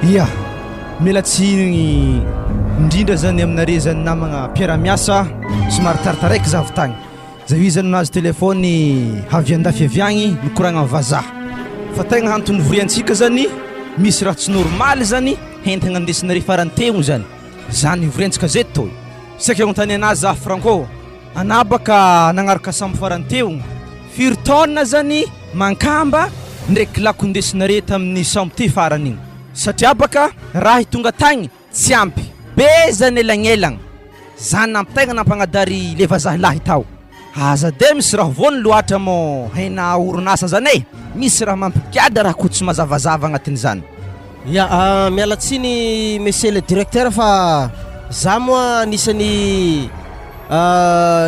Ia, mila tsy indrindra zany aminare zany namagna mpiara-miasa somary taritaraiky zavy tagny. Zay zany nazo telefony avy andafy aviagny mikoragna vazaha. Fa tegna antony voriantsika zany misy raha tsy normaly zany entagna andesinare faranteo zany. Zany voriantsika zay toy. Saka agnontany anazy za Franco, anabaka nagnaraka sambo faranteo. Firy taona zany mankamba ndraiky lako indesinare tamin'ny sambo ty farany igny. Satria baka raha tonga tagny tsy ampy be zany elagnelagna zany nampitegna nampangadary le vazaha lahy tao. Aza de misy raha voany loatra mo haina orinasa zany misy raha mampikiada raha koa tsy mazavazava agnatin'izany. Ya mialatsiny monsieur le directeur fa za moa anisany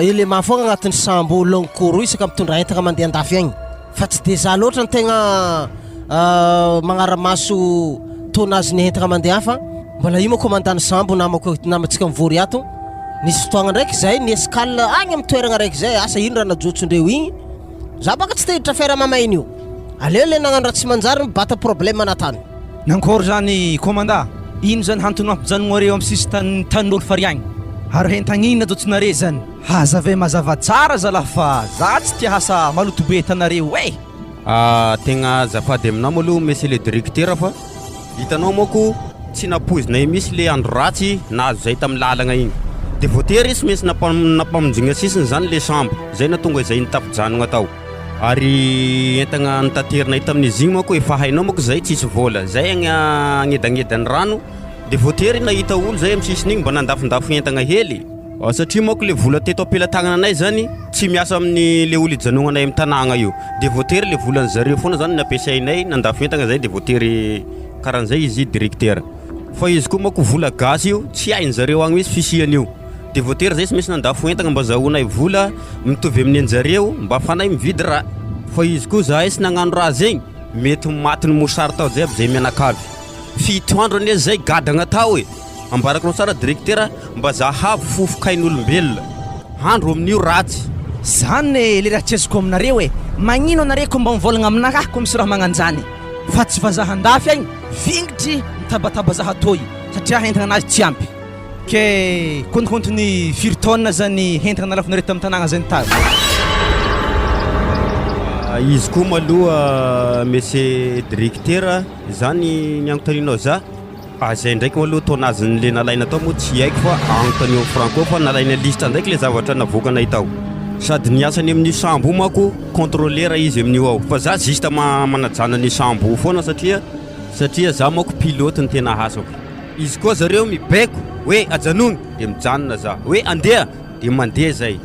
élément fogna agnatin'ny sambo long cours isaka mitondra entagna mandeha andafy agny fa tsy de za loatra ny tegna magnaramaso tonnage ny entagna mandeha fa mbola io moa commandant sambo namatsika mivory ato nisy fotoagna ndraiky zay ny escale agny amin'ny toeragna raiky zay asa ino raha najotsondreo igny za baka tsy tehitra fera mamainy io aleo le nagnano raha tsy manjary mibata problème anatany nankôry zany commandant ino zany hantony mampijanonareo amin'ny sisy tanin'olo fariagny ary entagna ino najotsonare zany aza ve mazava tsara zalahy fa za tsy tia hasa maloto be tanareo tegna azafady aminao moa aloha monsieur le directeur fa hitanao moko tsy napozinay misy le andro ratsy nahazo zay tamin'ny lalagna igny de voatery isy maintsy nampamonjigna sisiny zany le sambo zay natonga izay nitafijanogna tao ary entagna nitaterina hita amin'izy igny moko efa hainao moko zay tsisy vola zay agnedagnedany rano de voatery nahita olo zay amin'ny sisiny igny mba nandafindafo entagna hely satria moko le vola teto ampelatagnananay zany tsy miasa amin'ny le olo ijanonanay amin'ny tanagna io de voatery le volan'zareo foana zany nampiasainay nandafo entagna zay de voatery karan'zay izy directeur fa izy koa moko vola gasy io tsy hain'zareo agny misy fisiany io de voatery zay sy maintsy nandafo entagna mba zahoanay vola mitovy amin'ny anjareo mba afanay mividy raha fa izy koa zahay sy nagnano raha zegny mety matiny mosary tao zay zay mianakavy fito andro ane zay gadagna tao ambarakanao tsara directeur mba zahavo fofokain'olombelona andro amin'io ratsy zany le raha tsy azoko aminareo magnino anareko mba mivolagna aminakahy koa misy raha magnanjany fa tsy vazahan-dafy agny vingitry mitabataba zaha toy satria entagna anazy tsy ampy ke kontokontony firy taona zany entagna nalafinare tamin'ny tanàgna zany tao izy koa maloha monsieur directeur zany niagnotaninao za zay ndraiky maloha tonnage le nalaina tao moa tsy haiko fa agnotanio Franco fa nalaina liste ndraiky le zavatra navoakanay tao sady niasany amin'io sambo mako contrôleur izy amin'io ao fa za juste manajana ny sambo foana satria za mako pilote ny tena hasako izy koa zareo mibaiko hoe ajanogny de mijanona za hoe andeha de mandeha zay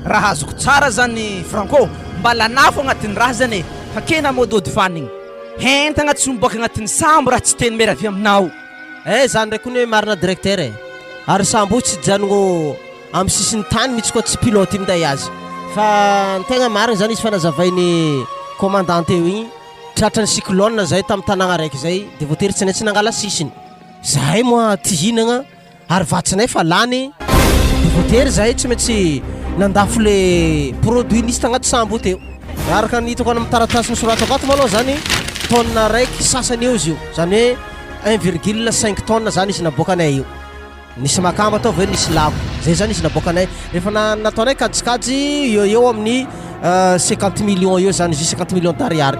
raha azoko tsara zany Franco mba lanafo agnatin'ny raha zany fa kena modody fanigny entagna tsy miboaka agnatin'ny sambo raha tsy teny meravy aminao zany ndraiky koa ny hoe marina directeur ary sambo tsy janogno amin'ny sisiny tany mitsy koa tsy pilote minday azy fa ny tegna marina zany izy fa nazavainy commandant eo igny tratran'ny cyclone zay tamin'ny tanàgna raiky zay de voatery tsy naitsy nangala sisiny zahay moa ty hinagna ary vatsinay fa lany de voatery zahay tsy maintsy nandafo le produit nisy tagnaty sambo teo araka nitako any amin'ny taratasy misoratako ato maloha zany tonne raiky sasany eo izy io zany hoe 1,5 tonne zany izy naboakanay io nisy makamba atao ve nisy lako zay zany izy naboakanay rehefa nataonay kajikajy eo amin'ny 50 millions eo zany izy 50 millions d'ariary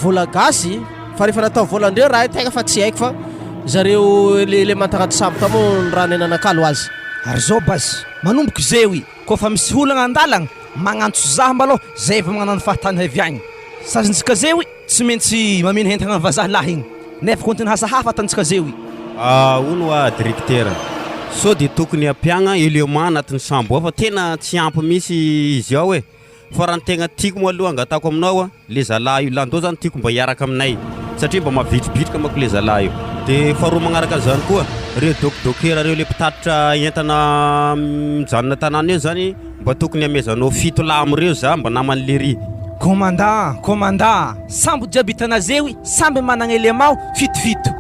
vola gasy fa rehefa natao volandreo raha tegna fa tsy haiko fa zareo le mantagnaty sambo tamo raha nenanakalo azy ary zao basy manomboky zeo koa fa misy olagna andalagna magnantso zaha mbaloha zay va magnanano fahatany haviagny sazyntsika zeo tsy maintsy mameno entagna vazaha lahy igny nefa kontiny hasa hafa atantsika zeo ono directeur so de tokony ampiagna élément anatin'ny sambo fa tena tsy ampy misy izy ao fa raha ny tegna tiako moa aloha angatako aminao le zalahy io landao zany tiako mba hiaraka aminay satria mba mavitribitrika mako le zalahy io de faharoa magnaraka zany koa reo doker reo le mpitatitra entana mijanona tanàna eo zany mba tokony amezanao fito lamo reo za mba namany le ry commandant sambo jiaby hitanazeo samby managna élément fitofito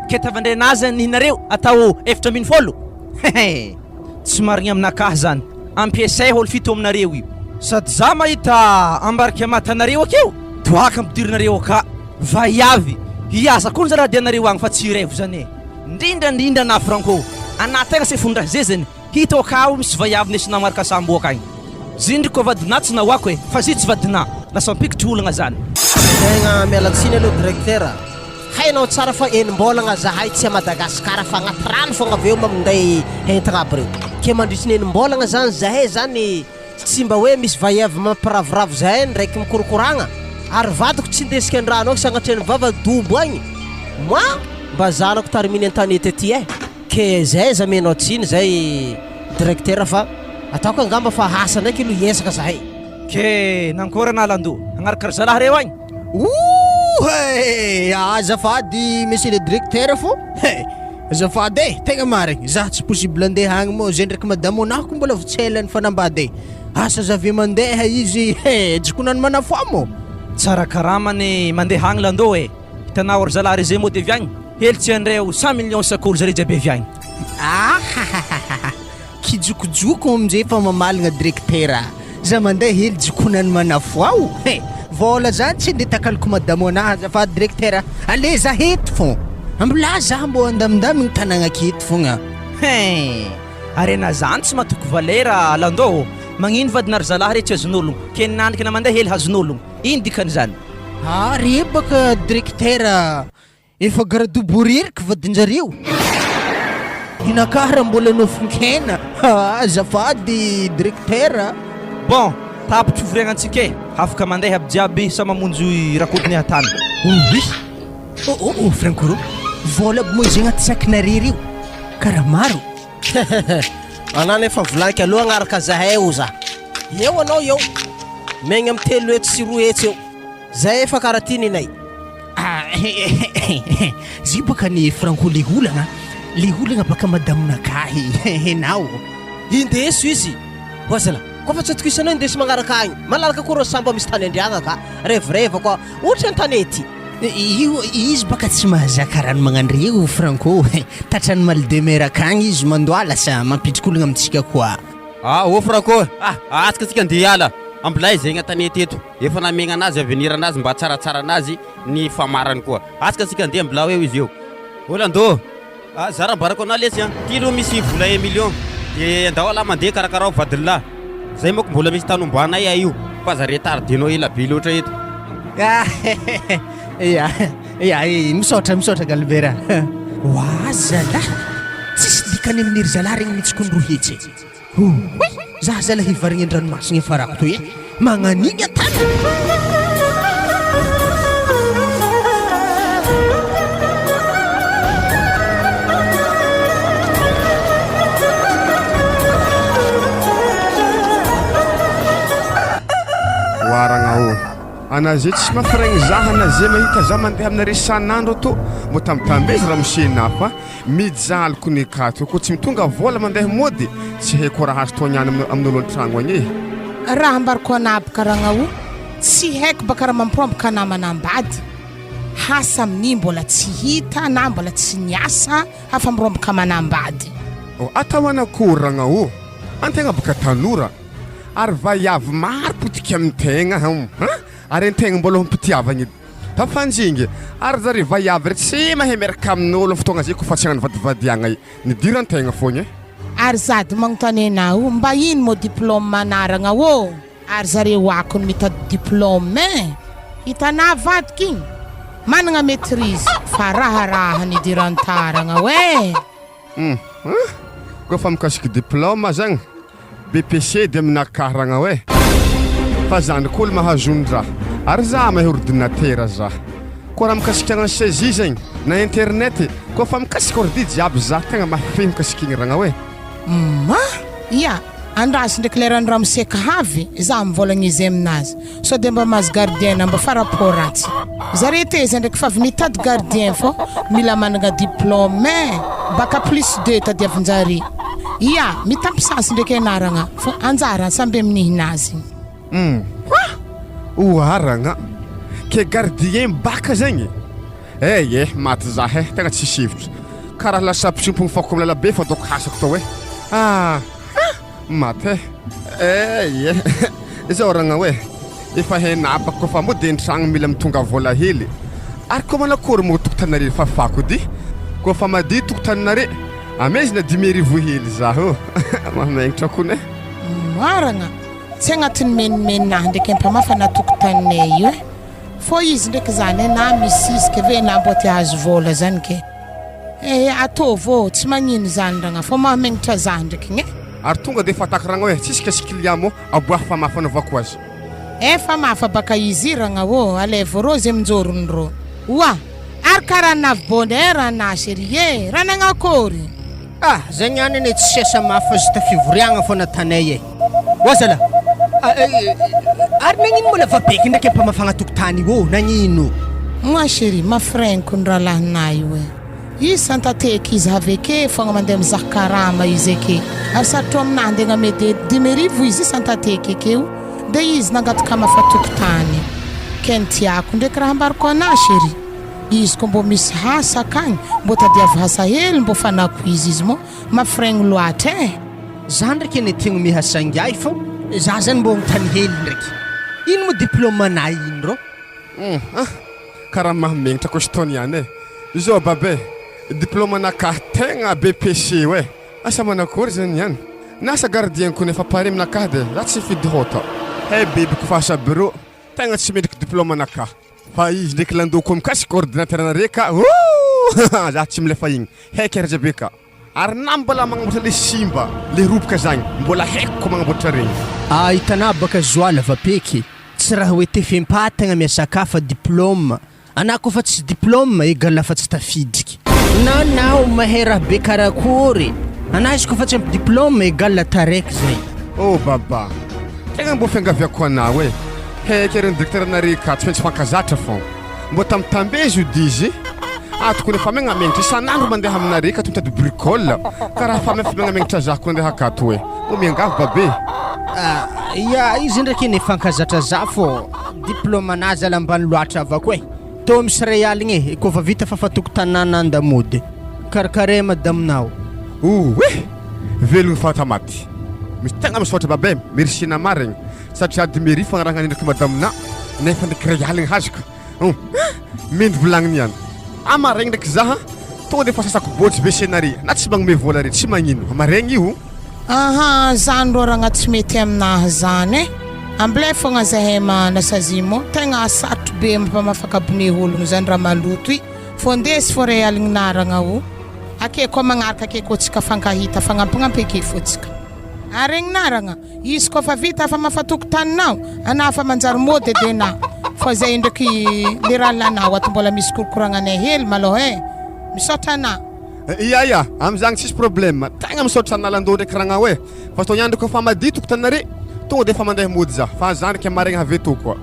ke tavandrenazy nihinareo atao 700 tsy marigny aminakahy zany ampiasay olo fito aminareo io sady za mahita ambariky amatanareo akeo doaka ampidirinareo aka vaiavy hiasa koa zaraha dia anareo agny fa tsy revo zany e indrindrandrindra na Franco anategna se fondra zezany hitao kao misy vaiavy nesy namarika samboaka agny zindry koa vadina tsy nahoako e fa zy tsy vadina lasa mipikitry olagna zany tegna mialatsiny aloha directeur hainao tsara fa enimbolagna zahay tsy a Madagasikara fa agnaty rano fogna avy eo maminday entagna aby reo ke mandritry ny enimbolagna zany zahay zany tsy mba hoe misy vaiavy mampiravoravo zahay ndraiky mikorokoragna ary vadiko tsy indesika andrano ao sagnatria ny vava dobo agny moi mba zanako tariminy an-tanety aty e ke zay zamenao tsiny zay directeur fa ataoko angamba fa hasa ndraiky ilo hiesaka zahay ke nankôry analando agnarakara zalahy reo agny azafady monsieur le directeur fo azafady e tegna marigny za tsy possible andeha agny mo zay ndraiky madamo anako mbola votselany fanambady asa zavy mandeha izy jikonany manafoa mo tsara karamany mandeha agny landô e hitanao ry zalahy rezay mo devy agny helitsy andreo 100 millions sakolo zare jiaby avy agny kijokojoko amizay fa mamalagna directeur za mandeha hely jikonany manafoa vola zany tsy nde takaloko madamo anahy azafady directeur ale za heto fô ambola za mbo andamindamigny tanagna aketo fogna arena zany tsy matoko valera landô magnino vadina ry zalahy re tsy azon'ologno ke nandriky na mandeha hely hazon'ologno ino dikany zany rebaka directeur efa garadoboreriky vadinjareo inakara mbola nofonkena azafady directeur bon tapitry ouvriagna antsika e afaka mandeha aby jiaby sa mamonjo rakotiny hatany Frankoro vola aby moa zay agnaty sakinare reo karaha maro anany efa volanky aloha agnaraka zahay o za eo anao eo megna amy 3 hetsy sy 2 hetsy eo zay efa karaha ty ninay zay baka ny Franco le olagna baka madamonakahy henao indeso izy hoazala kofa tsy atoko isanao indesy magnaraka agny malalaka koa rô samba misy tany andriagna ka revoreva koa ohatra an-tanety io izy baka tsy mahazaka rano magnandreo Franco tatrany maldemeraka agny izy mandoa lasa mampitriky olagna amitsika koa Franco atsika tsika andeha hiala ambilay zay agnatanety eto efa namegna anazy avenir anazy mba tsaratsara anazy ny famarany koa atsika tsika andeha ambilao eo izy eo Olando zarambarako ana lesy ty aloha misy vola 1 million de andao ala mandeha karakara vadinlahy zay moko mbola misy tanombanay io fa za retardinao ela be loatra eto misaotra Galbera wazala tsisy dikany amin'iry zalahy regny mitsiko ny 2 hetsy za zala hivarigny an-dranomasina efarako toy magnanigny atany waragna anazay tsy mafiragny zaha anazay mahita za mandeha aminare sanandro to mo tamtambezy raha mosena fa mijaloko ny akato ko tsy mitonga vola mandeha mody tsy haiko raha azo toagnany amin'olo an-tragno agny raha ambariko anaby karagna o tsy haiko baka raha mampirombaka namana ambady hasa amin'ny mbola tsy hita na mbola tsy niasa hafa mirombaka manambady atao anakoragna antegna baka tanora ary vaiavy maro potika amintegna ary antegna mbola mpitiavagny tafanjingy ary zare vaiavy re tsy mahay miaraka amin'olo fotoagna zay kofa tsy hagnany vadivadiagna nidira antegna fogna ary zady magnontany anao mba ino mo diplôme manaragna ary zareo ako ny mitady diplôme hitanà vadika igny managna maîtrise fa raharaha nidirantaragna kofa mikasiky diplôme zagny BPC de minakaragna fa zany koa olo mahazondraha ary za mahay ordinateur za koa raha mikasikagna saisie zegny na internet kofa mikasika ordi jiaby za tegna mahafehy mikasikigny ragna ia andrasy ndraiky lerany raha miseka havy za mivolagna izy aminazy so de mba mahazo gardien mba fa rapport ratsy zare teza ndraiky fa avy mitady gardien fô mila managna diplôme baka plus 2 tadiavinjare ia mitampisasy ndraiky anaragna fô anjara samby aminihinazy oaragna ke gardien baka zegny maty za tegna tsy sivitra karaha lasa mpisompogny fako amin'ny lalabe fa doko hasako tao maty izao ragna efa henabako kofa mody an-tragno mila mitonga vola hely ary koa manakory moa tokotanare fafako dy koa fa mady tokotanare amezina 10,000 hely zaho mahamagnitra kone maragna tsy agnatin'ny menimeninah ndraiky ampamafana tokotaninay io fô izy ndraiky zany na misisika ve na mbô ty hahazo vola zany ke atôvô tsy magnino zany ragna fô mahamagnitra zah ndraiky gne ary tonga de fatako ragna hoe tsisy kasy client mo aboaha famafana avako azy fa mafa baka izy ragna ô alevô rô zay minjorony rô oa ary karaha navy bonheur na chérie raha nagnakory Zegny any ane tsy siasa mafy azy tafivoriagna fô natanay e oazala ary nagnino moa lafa beky ndraiky ampamafagna tokotany io nagnino moi chérie mafrenko ny raha lahinay io izy santateky izy aveke fogna mandeha mizaha karama izy ake ary sarotro aminahy andeha namedy 10,000 izy santateky akeo de izy nangataka mafa tokotany ken tiako ndraiky raha ambariko anahy chérie izy ko mbô misy hasa akagny mbô tadiavy hasa hely mbô fanako izy mo mafregny loatra za ndraiky ane tegno mihasa ngiay fô za zany mbô mitany hely ndraiky ino mo diplôme na ino rô karaha mahamenitra koa stony ihany zao babe diplôme nakahy tegna BPC hoe asa manakory zany ihany nasa gardien ko nefa pare aminakahy de za tsy fidy hôta bebiko fa asa bureau tegna tsy medriky diplôme nakahy fa izy ndraiky landoko mikasy coordinateur nare ka za tsy milefa igny haiky ary jabe ka ary na mbola magnamboatra le simba le roboka zagny mbola haiko ko magnamboatra regny hitanà baka zoala vapeky tsy raha hoe tefem-pa tegna miasa ka fa diplôme anà koa fa tsy diplôme égale fa tsy tafidriky nanao mahay raha be karakory anà izy koa fa tsy ampy diplôme égale taraiky zay baba tegna mbô fiangaviako anà hoe haiky ary ny directeur nare ka tsy maintsy fankazatra fô mbô tamtambezy io dizy tokony efa megnamenitra isan'andro mandeha aminare ka tomitady bricole karaha fa mefa megnamenitra zah ko andeha akato hoe mbô miangavy babe izy ndraiky ene fankazatra za fô diplôme anazy ala ambany loatra avako tô misy ray aligny koa fa vita fa fatokotanana andamody karakare madaminao velogny fatamaty misy tegna misaotra babe merci na marigny satria dimeri fagnarahana ndraiky madamina nefa ndraiky ray aligny hazaka mendry volagniny ihany amaregny ndraiky zaha tonga de fa sasako botsy be senare na tsy magnome vola re tsy magnino amaregny io zany rô ragna tsy mety aminahy zany amblay fogna zahay manasa mo tegna sarotro be mampamafaka abone ologno zany raha maloto i fô ndesy fô ray aligny naragna ake koa magnaraka ake koa tsika fankahita fagnampignampy ake fô tsika aregny naragna izy koa fa vita fa mafatokotaninao anà fa manjary mody de na fô zay ndraiky le raha lanao ato mbola misy korokoragnanay hely malôha misaotra anà ia am'zagny tsisy problème tegna misaotra analandô ndraiky ragna hoe fa tô iandro koa fa mady tokotanare tonga de fa mandeha mody za fa za ndraiky amaregny aveto koa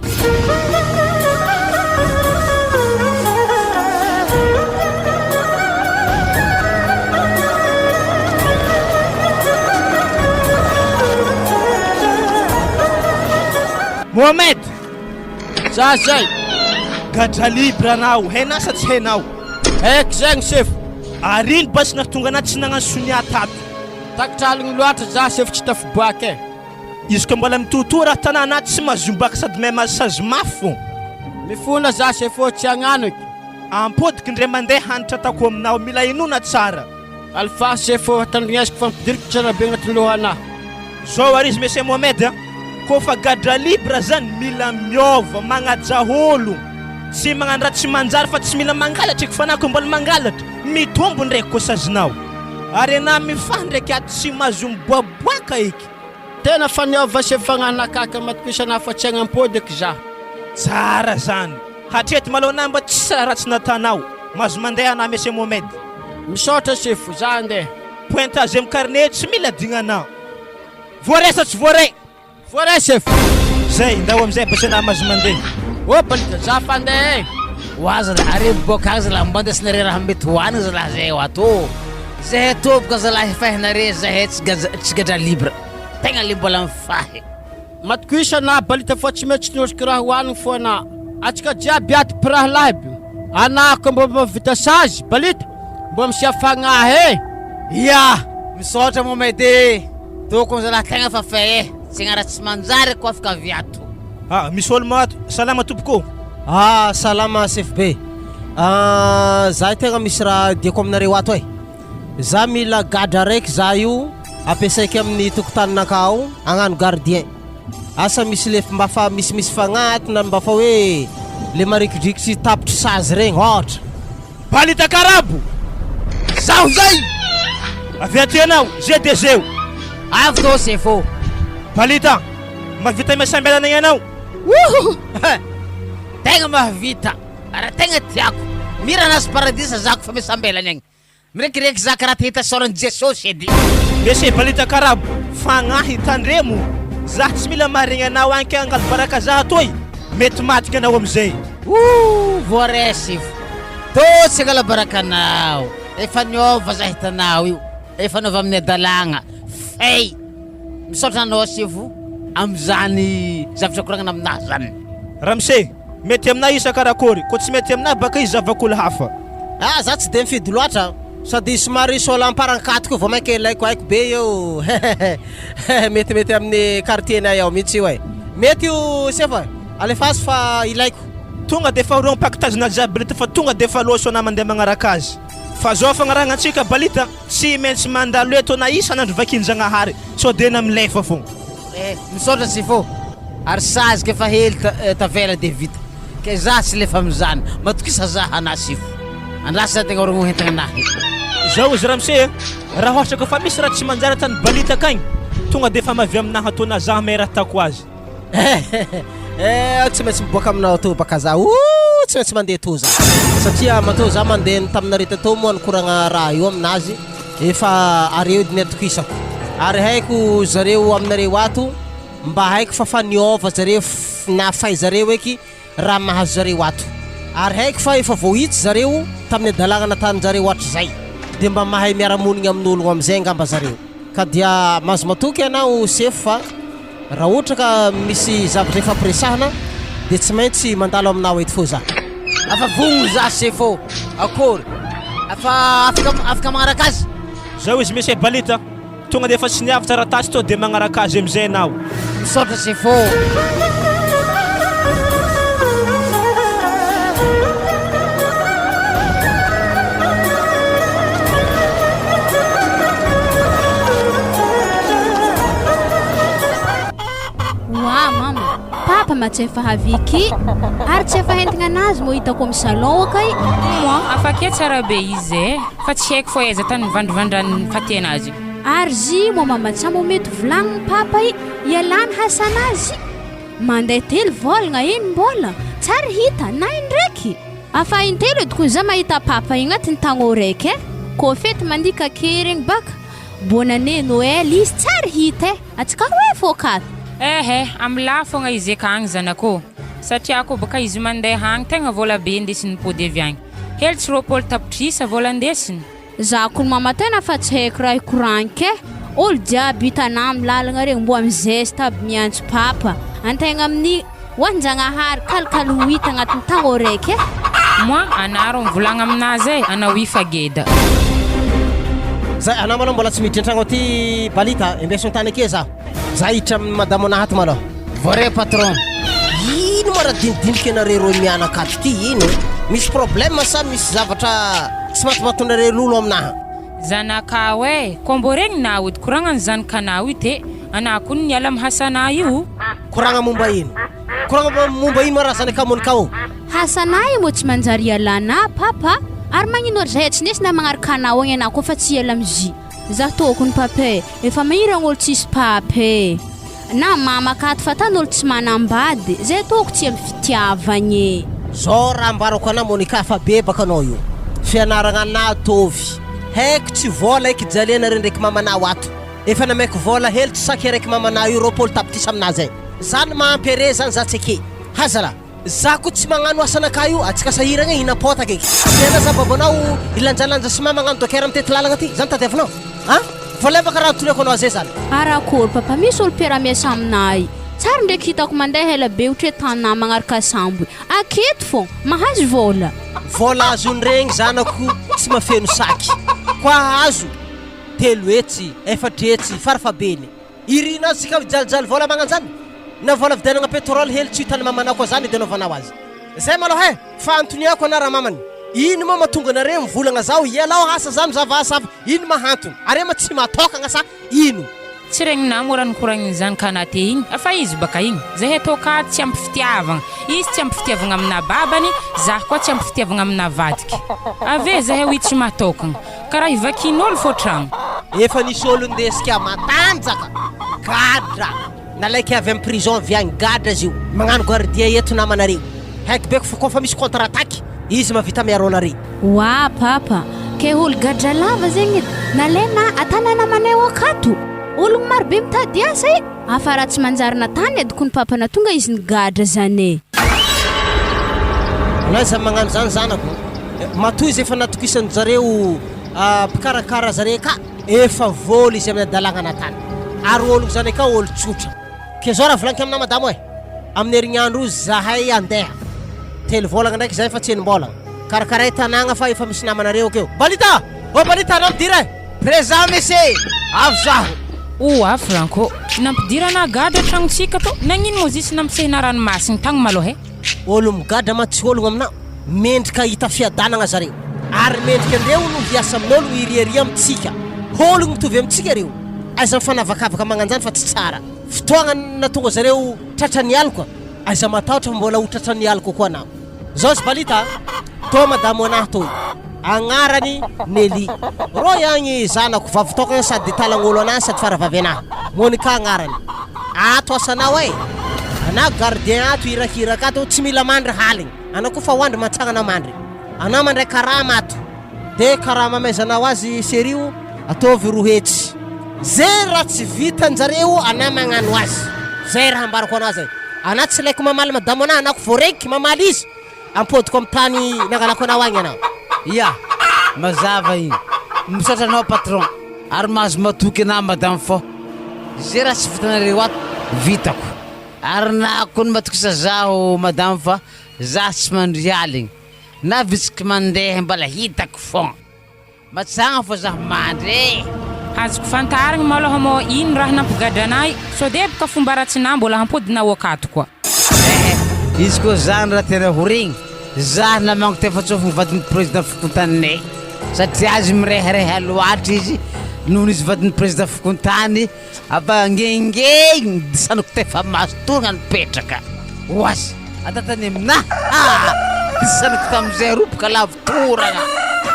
Mohamed za zay gadra libre anao hainao sa tsy hainao haiko zegny chef arino basy nahatonga anaty tsy nagnano sonia tato takitraligny loatra za chef tsy tafiboaka izy ko mbola mitotoa raha tanà anaty tsy mazombaka sady may masazy mafy fô mifona za chef tsy agnano eky ampodiky ndray mandeha hanitra atako aminao mila inona tsara alfa chef tandrignaziko fampidiriko tsara be agnatin'ny lohanahy zao ary izy monsieur Mohamed ko fa gadra libre zany mila miova magnaja olo tsy magnano raha tsy manjary fa tsy mila mangalatra eky fanako mbola mangalatra mitombo ndraiky ko sazinao ary anà mifahy ndraiky ato tsy mahazo miboaboaka eky tena faniova chef fagnanakaka matokisana fa tsy agnampody eky za tsara zany hatrety malôna mba tsy raha tsy natanao mahazo mandeha anà monsieur Mohamed misaotra chef za andeha pointage amin'ny carnet tsy mila dignanao voare sa tsy voare voare chef zay ndao amizay basanà mahazo mandeha balita za fandeha waza la are boka zala mbanda sinare raha mety hoanigny zala zay ato zahay toboka zala fahinare zahay tsy gadra libre tegna le mbola mifahy matokisa na balita fa tsy mety tsinoziky raha hoanigny fô anà atsika jiaby aty piraha lahiby anà ko mbo mavita sazy balita mbo misia fagnahy misaotra Mohamed tokony zala tegna fa fay tsy raha tsy manjary ko afaka viato misy olo mato salama tompoko salama chef be Za tegna misy raha diako aminareo ato za mila gadra raiky za io ampiasaiky amin'ny tokotaninakao agnano gardien asa misy le mba fa misy fagnaty na mba fa hoe le marikidrikitsy tapitry sazy regny ohatra. Balita Karabo zaho zay avy atenao je de zeo avy tô sefo Balita mavita masambelana ianao tegna mahavita ara tegna tiako mira nas paradisa zako fa misambelana igny mirekireky za karaha te hita sorany Jesosy edy. Mese Balita Karabo fagnahy tandremo za tsy mila marigny anao anky angalo baraka za toy mety matika anao amizay. Voaresy tô tsy angala barakanao efa niova za hitanao io efa niova amin'ny adalagna fey misaotra anao sivo amizany zavatra koragnana aminahy zany. Ramse mety aminay isa karakory ko tsy mety aminay baka izy zavakolo hafa. Za tsy de mifidy loatra sady somary solamparan-katiko vao mainka ilaiko haiko be io metimety amin'ny quartier-nay ao mihitsy io mety io sefa alefasy fa ilaiko tonga de fa rong pakitazina jiaby Balita fa tonga de fa loso na mandeha magnaraka azy fa zao fagnaragnantsika Balita tsy maintsy mandalo eto na isan'andro vakin-Jagnahary so de na milefa fogna. Misaotra sifo ary sazy ke fa hely tavela de vita ke za tsy lefa amizany matokisa za hana sifo andrasa tegna orogno hentagna nahy zao izy Ramse raha ohatra ka fa misy raha tsy manjary tany Balita kagny tonga de fa mavy aminahy atona za may raha tako azy. Tsy maintsy miboaka aminao to baka za tsy maintsy mandeha to za satria matao za mandeha taminareta to moa nikoragna raha io aminazy efa areo ny atokisako ary haiko zareo aminareo ato mba haiko fa niova zareo na fay zareo eky raha mahazo zareo ato ary haiko fa efa vohitsy zareo tamin'ny adalagna natanin zareo ohatra zay de mba mahay miaramonigny amin'ologno amizay ngamba zareo ka dia mahazo matoky anao sefo fa raha ohatra ka misy zavatra efa presahana de tsy maintsy mandalo aminao eto fô za afa vogno za sefo akory afaka magnaraka azy zao izy misy Balita tonga de fa tsy niavy taratasy to de magnaraka azy amizay anao. misaotra sefo. Mama, papa ma tsy efa haviky ary tsy efa hentigna anazy mo hitako amin'ny salon akay. Moi afaky tsara be izy fa tsy haiko fô aiza tany mivandrivandran'ny faty anazy. Ary zy mo mama tsy mo mety volagniny papa ialany hasanazy mandeha telo volagna iny mbola tsara hita na indraiky afa intelo edy koa za mahita papa igny agnatin'ny tagno raiky ko fety mandika kerigny baka bonne année Noël izy tsara hita atsika hoe fôkaty. Amla fogna izy akagny zanako satria ko baka izy mandeha agny tegna vola be ndesiny pôdy avy agny hely tsy roapôlo tapitrisa vola ndesiny. Za ko mama tena fa tsy haiko raha ikoranke olo jiaby hitanà amin'ny lalagna regny mbo amin'ny zeste aby miantso papa antegna amin'ny hoan-Jagnahary kalikaly ho hita agnatin'ny tagno raiky moi anaro mivolagna aminazy anao ifageda zay anao malô mbola tsy miditra an-tragno aty Balita imbeso tany ake za hiditra amin'ny madamo anahy ato malô. Vore patron ino ma raha dinidiniky anareo roy mianakato ty ino misy problème sa misy zavatra tsy matomatonareo lolo aminahy. Zanaka ko mbô regny na ody koragnany zanakanao io te anao koa niala mihasana io koragna momba ino ma raha zanaka monikao hasana io mo tsy manjary ialana papa ary magnino ary zahay tsy nesy na magnaraka anao agny anao koa fa tsy iala amzy za tokony papa efa mahiragna olo tsisy papa na mama kato fa tany olo tsy manambady zay toko tsy amin'ny fitiavagny zao raha ambarako anao Monika fa be baka anao io fianaragna anao tovy haiko tsy vola eky jaliana re ndraiky mamanao ato efa namaiko vola hely tsy saky araiky mamanao io roapôlo tapitisa aminazy zay zany mahampy are zany za tsy ake hazala za ko tsy magnano asanaka io atsika sahiragna hinapôtaka eky tena za babanao ilanjalanja sy mama magnano dokera amin'ny tety lalagna ty zany tadiavinao volevaka raha toleko anao zay zany arakory papa misy olo mpiara-miasa aminay tsara ndraiky hitako mandeha ela be ohatry tanà magnaraka sambo aketo fô mahazo vola azony regny zanako tsy mafeno saky koa azo 3 hetsy 4 hetsy farafabeny irina sika jalijaly vola magnanjany na vola vidianagna pétrole hely tsy hitany mamanao koa zany edy anaovanao azy zay malo fa antoniako ana raha mamany ino ma mahatonga anareo mivolagna zao ialao asa zany zavasava ino mahantony are ma tsy mahatokagna sa ino tsy regny namora nikoragnin' zany kanate igny afa izy baka igny zahay tokady tsy ampy fitiavagna izy tsy ampy fitiavagna amina babany zah koa tsy ampy fitiavagna amina vadiky ave zahay ho tsy mahatokagna karaha ivakin'olo fô tragno efa nisy olo ndesika matanjaka gadra nalaiky avy amin'ny prison avy agny gadra izy io magnano gardien eto namanareo haiko beko fa kofa misy contre attaque izy mavita miaro anareo wa papa ke olo gadra lava zegny edy nalaina atanana maneo akato ologno marobe mitady asa i afa raha tsy manjarina tany ediko ny papana tonga izy nigadra zany anay za magnano zany zanako matoy izy efa natokisany zareo mpikarakara zare ka efa voly izy amin'ny adalagna natany ary ologno zany ka olo tsotra ke zao raha volaniko amina madamo e amin'ny herignandro zahay andeha telo volagna ndraiky zay fa tsy enimbolagna karakaray tanagna fa efa misy namanareo akeo balita balita nampidiry e présent monsieur avy zaho oa Franco nampidirana gadra tragnotsika to nagnino mozisy nampisehina ranomasiny tagny maloha e olo migadra ma tsy ologno amina mendrika hita fiadanagna zareo ary mendrika andreo no hiasa amin'olo iriaria amitsika ologno mitovy amitsika reo aiza mifanavakavaka magnanjany fa tsy tsara fotoagna natonga zareo tratrany aloko aiza matahotra mbola ho tratrany aloko koa anao zao sy balita to madamo anahy toy agnarany Nelly ro yagny zanako vavitokagna sady talagn'olo anahy sady faravavy anahy Monica agnarany ato asanao e ana gardien ato irakiraka ato tsy mila mandry haligny ana koa fa hoandry matsagnana mandry ana mandray karama ato de karama maizanao azy serio ataovy rohetsy zay raha tsy vitanjareo ana magnano azy zay raha ambarako anazy zay ana tsy laiko mamaly madamo anahy anako voreky mamaly izy ampodiko amin'ny tany nangalako anao agny anao ya mazava igny misaotra anao patron ary mahazo matoky ana madame fo zay raha tsy vitanareo ato vitako ary na koa ny matokisa zaho madame fa za tsy mandry aligny na vitsiky mandeha mbala hitako fogna matsagna fo zaho mandry azoko fantarigny maloha mo ino raha nampigadranay so de boka fomba ratsinah mbola hampodinao akato koa izy koa zany raha tena horigny za namango tefatsofogny vadin'ny président fikontannay satria azy mirehareha loatra izy noho izy vadin'ny président fikontany aba ngengegny disanako tefa masotogna nipetraka oasy atatany aminahy disanako tamizay roboka lavitoragna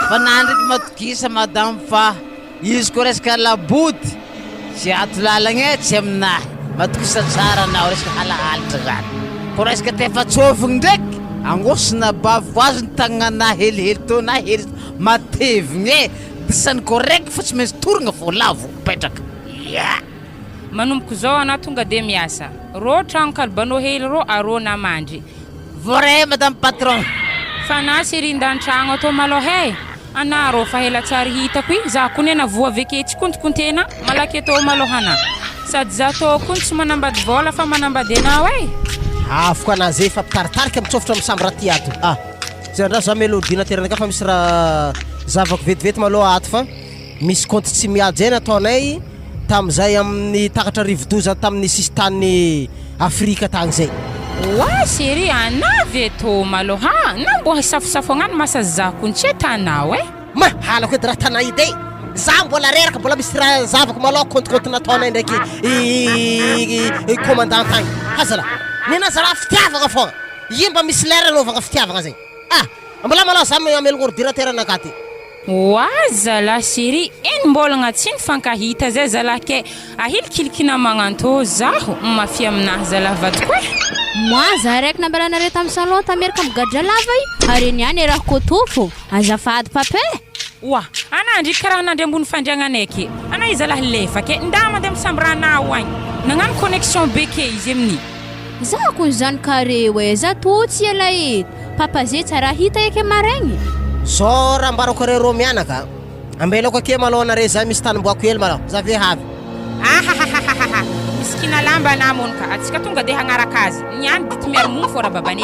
fa nandriky matokisa madame fa izy koa resaka laboty tsy ato lalagna tsy aminahy matokisa tsara anao resaka halahalitra zany ko resaka tefatsofogny ndraiky angosina baviko azy ny tagnana helihely to na hely matevigny e disany correct fa tsy maintsy torigna fo lavo petraka ya manomboko zao ana tonga de miasa ro tragno kalbanao hely ro arô namandry vrai madame patron fa na sirindan-tragno atao maloha e ana ro fa hela tsara hitako i za koa nena voa aveke tsy kontokontena malaky atao malohana sady za to koa tsy manambady vola fa manambady anao e afaka anazy efa pitaritarika mitsofotra amin'ny raty ato zay ndra za mélodinateur naka fa misy raha zavako vetivety maloha ato fa misy compte tsy miady zay nataonay tamizay amin'ny takatra rivodoza tamin'ny sistany Afrika tagny zay wa série anavy to maloha na mbo hisafosafo agnano masa zako tsy tanao e ma halako edy raha tanay ide za mbola reraka mbola misy raha zavako maloha compte nataonay ndraiky commandant tagny hazala nena zara fitiavagna fogna imba misy lera anovagna fitiavagna zay mbola maloha za amelogno ordinateur anakaty wa zala série eny mbolagna tsy nifankahita zay zalake ahilikilikina magnanto zaho mafy aminahy zala vadiko e moi za raiky nambalanare tamin'ny salon tamerika migadra lava i ary niany raha kotofo azafady pape wa ana andriky karaha nandry ambony fandriagnanay ke ana izy alahy lefake nda mandeha misambiranao agny nagnano connexion beke izy amin'ny za kun zany kare we za totsy ela eto papa zay tsara hita eke maraigny so raha ambarako are ro mianaka ambelako ake maloha nare za misy tanimboako hely maloha za ve havy miskina lamba namonka atsika tonga de hagnaraka azy niany dity miaro mono fô rababany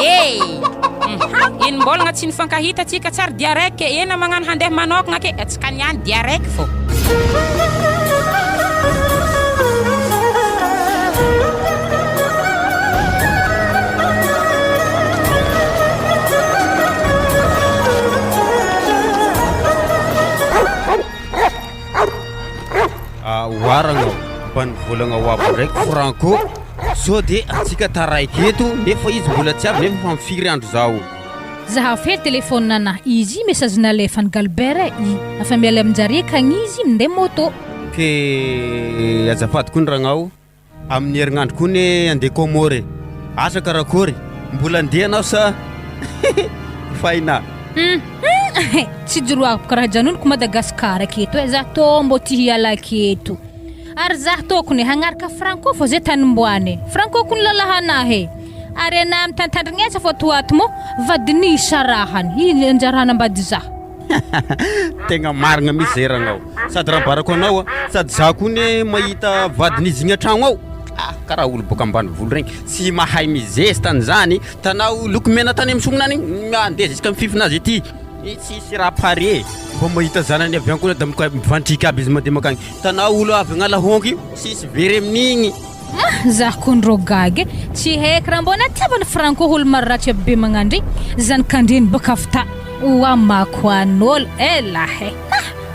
eny mbolagna tsy nifankahita atsika tsara dia raiky ena magnano handeha manokagna ke atsika niany dia raiky fô voaragna mba nivolagna ho aby ndraiky Franco so de atsika taraiky eto nefa izy mbola tsy avy nefa fa mifiry andro zao zaha fe telefone nana izy message nalefany Galbert i afa miala aminjare kagny izy minday moto ke azafady koa ny ragnao amin'ny herignandro koa ne andeha Komore asa karakory mbola andeha anao sa faina tsy joroako karaha janoniko Madagasikara aketo e zah tô mbo ty hiala aketo ary zah tokony hagnaraka Franco fô zay tanimboany Franco kony lalahanahy ary ana amin'ny tantandrignesa fô toato mo vadiny sarahany iny anjarana ambady zah tegna marigna misy zay ragnao sady raha barako anao sady za koa ne mahita vadiny izy igny an-tragno ao karaha olo boka ambanivolo regny tsy mahay mizesy tany zany tanao lokomena tany amsognany andeha jusqu'à mififinazy ety tsisy raha pare mba mahita zanany avy ankoa da mivantrika aby izy mandeha makagny tanao olo avy agnalahongy tsisy very amin'igny zah kondro gagy tsy haiko raha mbona tiavany Franco olo mariratsy aby be magnandry zanakandreny baka afta oa mako an'olo elahe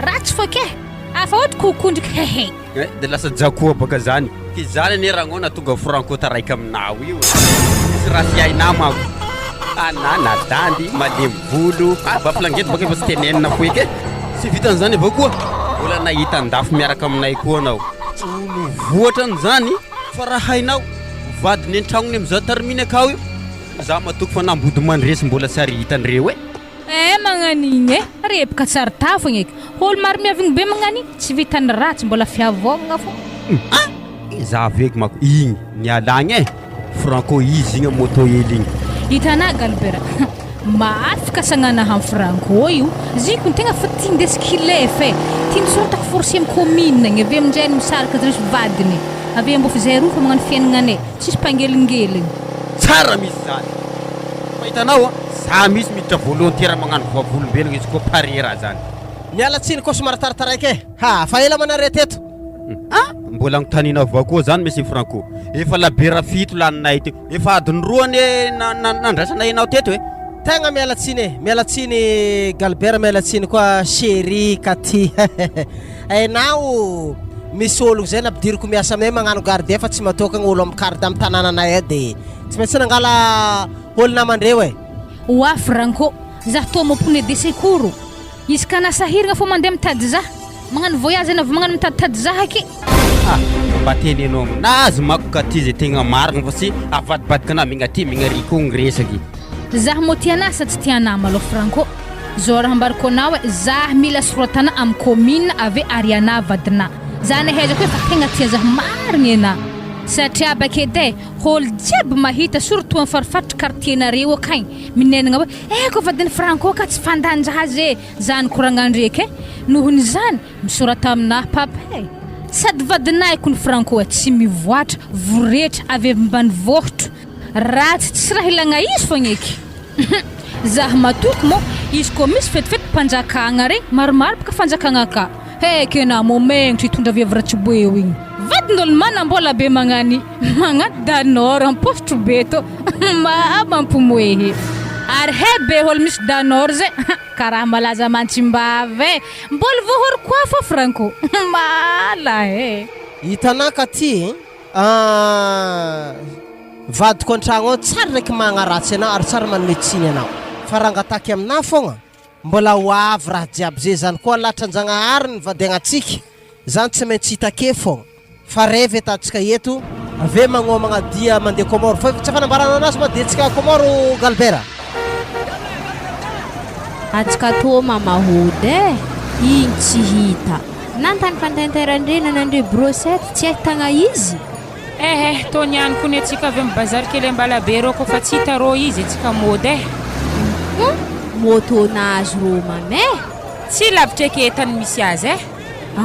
ratsy foke afa ohatra kokondriky hehe de lasa jakoa baka zany ty zany ane ragnao natonga Franco taraiky aminao io misy raha sy hainao mako nadandy malemy volo bapilangety baka efa tsy tenenina foiky sy vitan'izany avao koa mbola nahita andafo miaraka aminay koa anao olo voatra an'izany fa raha hainao vadiny an-tragnony am'izao tariminy akao io za matoko fa nambody mandresy mbola tsy ary hitan'ireo magnanigny repaka tsara tafagna eky olo maro miavigny be magnany tsy vitany ratsy mbola fiavogna fo za aveky mako igny nialagny Franco izy igny moto hely igny hitana Galbert maafaka sagnanaha amin'ny Franco io ziko tegna fa tia ndesy kilefa tia misorotako forcé amin'ny commune agny avy aminjay misaraka zresy vadiny avy mbo fa zay roa fa magnano fiainagnany tsisy mpangelingeliny tsara misy zany fahitanao za misy miditra volontaire magnano vavolombelogna izy koa pare raha zany miala tsiny koa somary tarataraiky fa ela manare teto mbola agnotaninao avao koa zany monsieur Franco efa labera fito laninay teo efa adiny roa ane nandrasanay anao teto tegna miala tsiny Galbert miala tsiny koa chéri Katy ainao misy olo zay nampidiriko miasa aminay magnano gardien fa tsy matokagna olo amin'ny carte amin'ny tanànanay de tsy maintsy nangala olo namandreo oa Franco zah tô mampone de secours izy ka nasahiragna fô mandeha mitady zah magnano voyage anao magnano mitaditady zah aky mba tenenao aminazy mako Katy zay tegna marigna fa sy avadibadika ana migna ty mignary koa gny resaky zah mo tiana sa tsy tiana malo Franco zao raha ambariko anao zah mila sorotana amin'ny commune ave Ariana vadina zah nahezako hoe fa tegna tia zah marigna ena satria bakedy olo jiaby mahita surtout amin'ny farifaritry quartiernareo akagny minenagna hoe ko vadiny Franco ka tsy fandanjazy zany koragnandreky nohony zany misorata aminahy papa sady vadinay kony Franco tsy mivoatra voretra avy mbany vohotro ratsy tsy raha ilagna izy fogna eky zah matoky mo izy ko misy fetifety mpanjakagna regny maromaro baka fanjakagna ka kena momegnitry hitondra viaviratsy boeo igny vadin'olo manambola be magnany magnaty danor ampostro be to mampomoehe ary be olo misy danor zay karaha malaza mantsimbavy mbola voahoro koa fa Franco mala hitanao Katy vadiko an-tragno tsara raiky magnaratsy anao ary tsara manome tsiny anao fa raha ngataky aminah fogna mbola ho avy raha jiaby zay zany koa latran-jagnahary ny vadiagnatsika zany tsy maintsy hitake fogna fa revy atatsika eto ave magnomagna dia mandeha Komoro fa tsy fanambarana anazy madetsika Komoro Galbert atsika tô mamahody igny tsy hita nantany fantanterandrena nandre brossette tsy ahitagna izy tô niany koa ny atsika avy amin'ny bazary kely ambalabe rô koa fa tsy hita rô izy atsika mody motonazy rô mame tsy lavitra eketany misy azy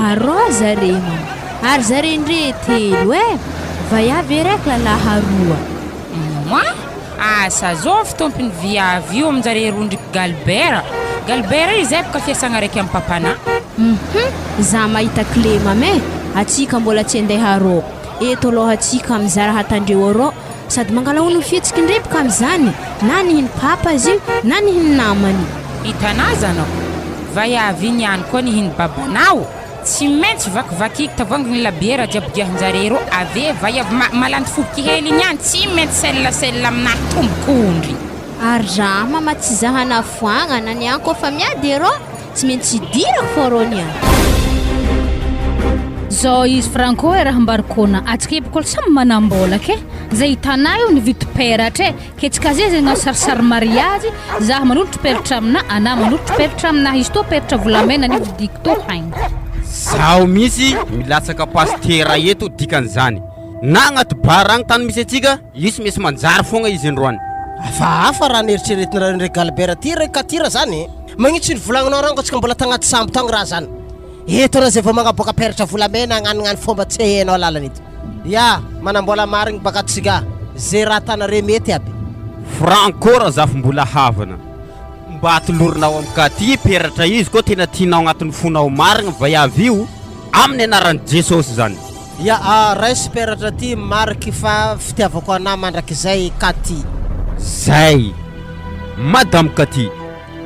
arô zare mama ary zare ndre telo vaiavy raiky lalaharoa asa zao fitompiny viavy io aminjare rondriky Galbert izy baka fiasagna raiky amin'ny papana za mahita clé mame atsika mbola tsy andeha rô eto aloha atsika mizara hatandreo arô sady mangala olo fihetsiky ndre baka am'izany na nihiny papa zy na nihiny namany hitanao zanao vaiavy niany koa nihiny babanao tsy maintsy vakivakiky tavanginy labiera jiabigiahanjareo ave vai avy malanty foboky hely igny any tsy maintsy sella aminahy tombokondry ary raha mama tsy zahana foagna na ny anko fa miady ero tsy maintsy dirako forony any zao izy Franco raha mbarikona atsika epikola samy manambola ke zay hitanay io nividy peratra ke tsy kaze zay nao sarisary mariage zah manolotra peratra amina ana manolotra peratra amina izy to peratra volamena nividiko to haigny zaho misy milatsaka pastera eto dikan'izany na agnaty bara agny tany misy atsika isy misy manjary fogna izy androany hafa raha nieritreretina raha nire galbera ty re katira zany magnitsy ny volagninao rango atsika mbola tagnaty sambo tagny raha zany eto raha zay vao magnaboaka peratra volamena agnanognano fomba tsy hainao lalana ito ya manambola marigny baka atsika zay raha tanare mety aby Franco raha zafy mbola havana mba atolorinao am'katy peratra izy koa tena tianao agnatin'ny fonao marigny vaiavy io amin'ny anaran'i Jesosy zany ya raisy peratra ty mariky fa fitiavako anah mandrakizay katy zay madame Katy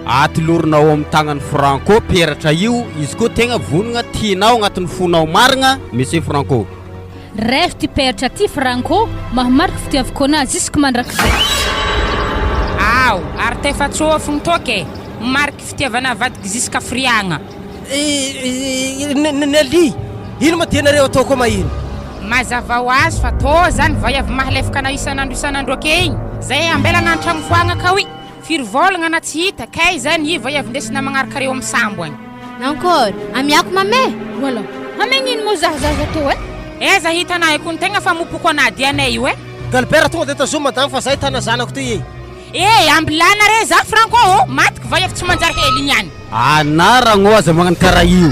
atolorinao amin'ny tagnan'ny Franco peratra io izy koa tegna vonogna tianao agnatin'ny fonao marigna monsieur Franco ref ty peratra ty Franco mahamariky fitiavako anazy isaka mandrakizay ao ary tefa tsofogny toke mariky fitiavana vadiky ziska friagna Nelly ino ma tianareo atao koa mahino mazava ho azy fa to zany vai avy mahalefaka na isanandro ake igny zay ambelana antragno foagna kaoy firy-volagna na tsy hita kay zany i vai avy ndesina magnarakareo amin'ny sambo agny nankôry amiako mame voilà amengnino mo zahazaza to eza hitanay kon tegna fa mopoko anady anay io galbera tonga de tazo madame fa zay tana zanako ty ambilana re za Franco matiky vai avy tsy manjary hely igny any anaragno aza magnano karaha io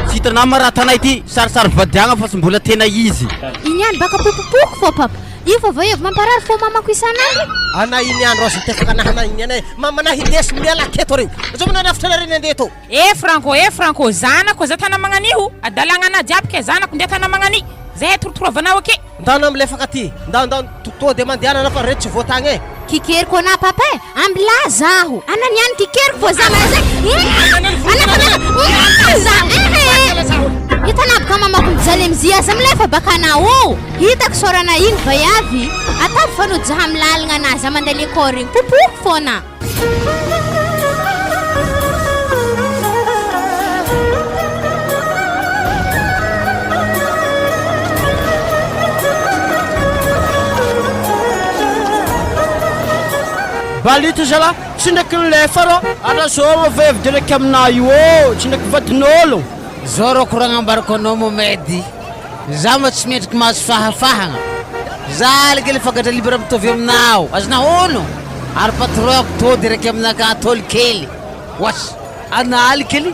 tsy hitanao ma raha tanay ty sarisary vadiagna fa sy mbola tena izy igny any baka popopoko fô papa io fa vai avy mamparary fô mamako isanandro ana iny andro azo mitefaka anahana iny anay mamanahy indesy miala aketo reo azo mananafitra nareny andeha to Franco zanako za tana magnanio adalagna ana jiaby ke zanako ndeha tana magnani zay torotorovanao ake ndana amilefaka ty nda to de mandiana na fa re tsy voatagny kikeriko na papa ambila zaho anani any kikeriko fô za mazay hitanabo ka mamako mijaly miziaza milefa baka anao hitako sorana iny vaiavy atavy fa no jaha milalagna anazy mandeha lekôl regny popoko fôna balita zala tsy ndraiky nilefa rô ala zao mavevy de ndraiky aminah io tsy ndraiky vadin'olo zao rô koragna ambarako anao momedy za ma tsy metriky mahazo fahafahagna za alikely fagatra libera mitovy aminao azona ono ary patron to de raiky aminaka atôly kely wasy ana alikely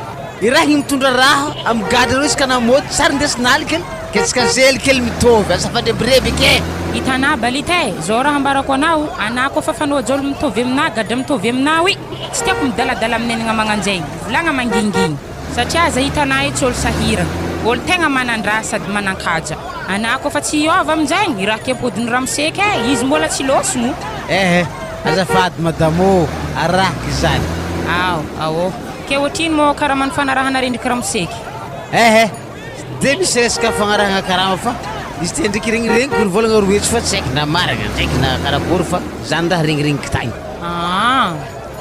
iraha igny mitondra raha amy gadra reo isaka namody sary ndesina alikely ke tsika zely kely mitovy azafadrebireby ke hitanà balita zao raha ambarako anao anah koa fa fanao jolo mitovy aminah gadra mitovy aminah oi tsy tiako midaladala aminenagna magnanjaigny volagna mangingigny satria za hitanà etsy olo sahira olo tegna manandraha sady manankaja anah koa fa tsy iova aminjaigny raha kepodiny ramoseka izy mbola tsy losogno azafady madamo araky zany ao ke ohatrino mo karaha manifanarahana rendriky ramoseky de misy resaka fagnarahana karama fa izy te ndraiky regniregny kory volagna roetsy fa tsy haiko na maragna ndraiky na karakory fa zany raha regniregniky tagny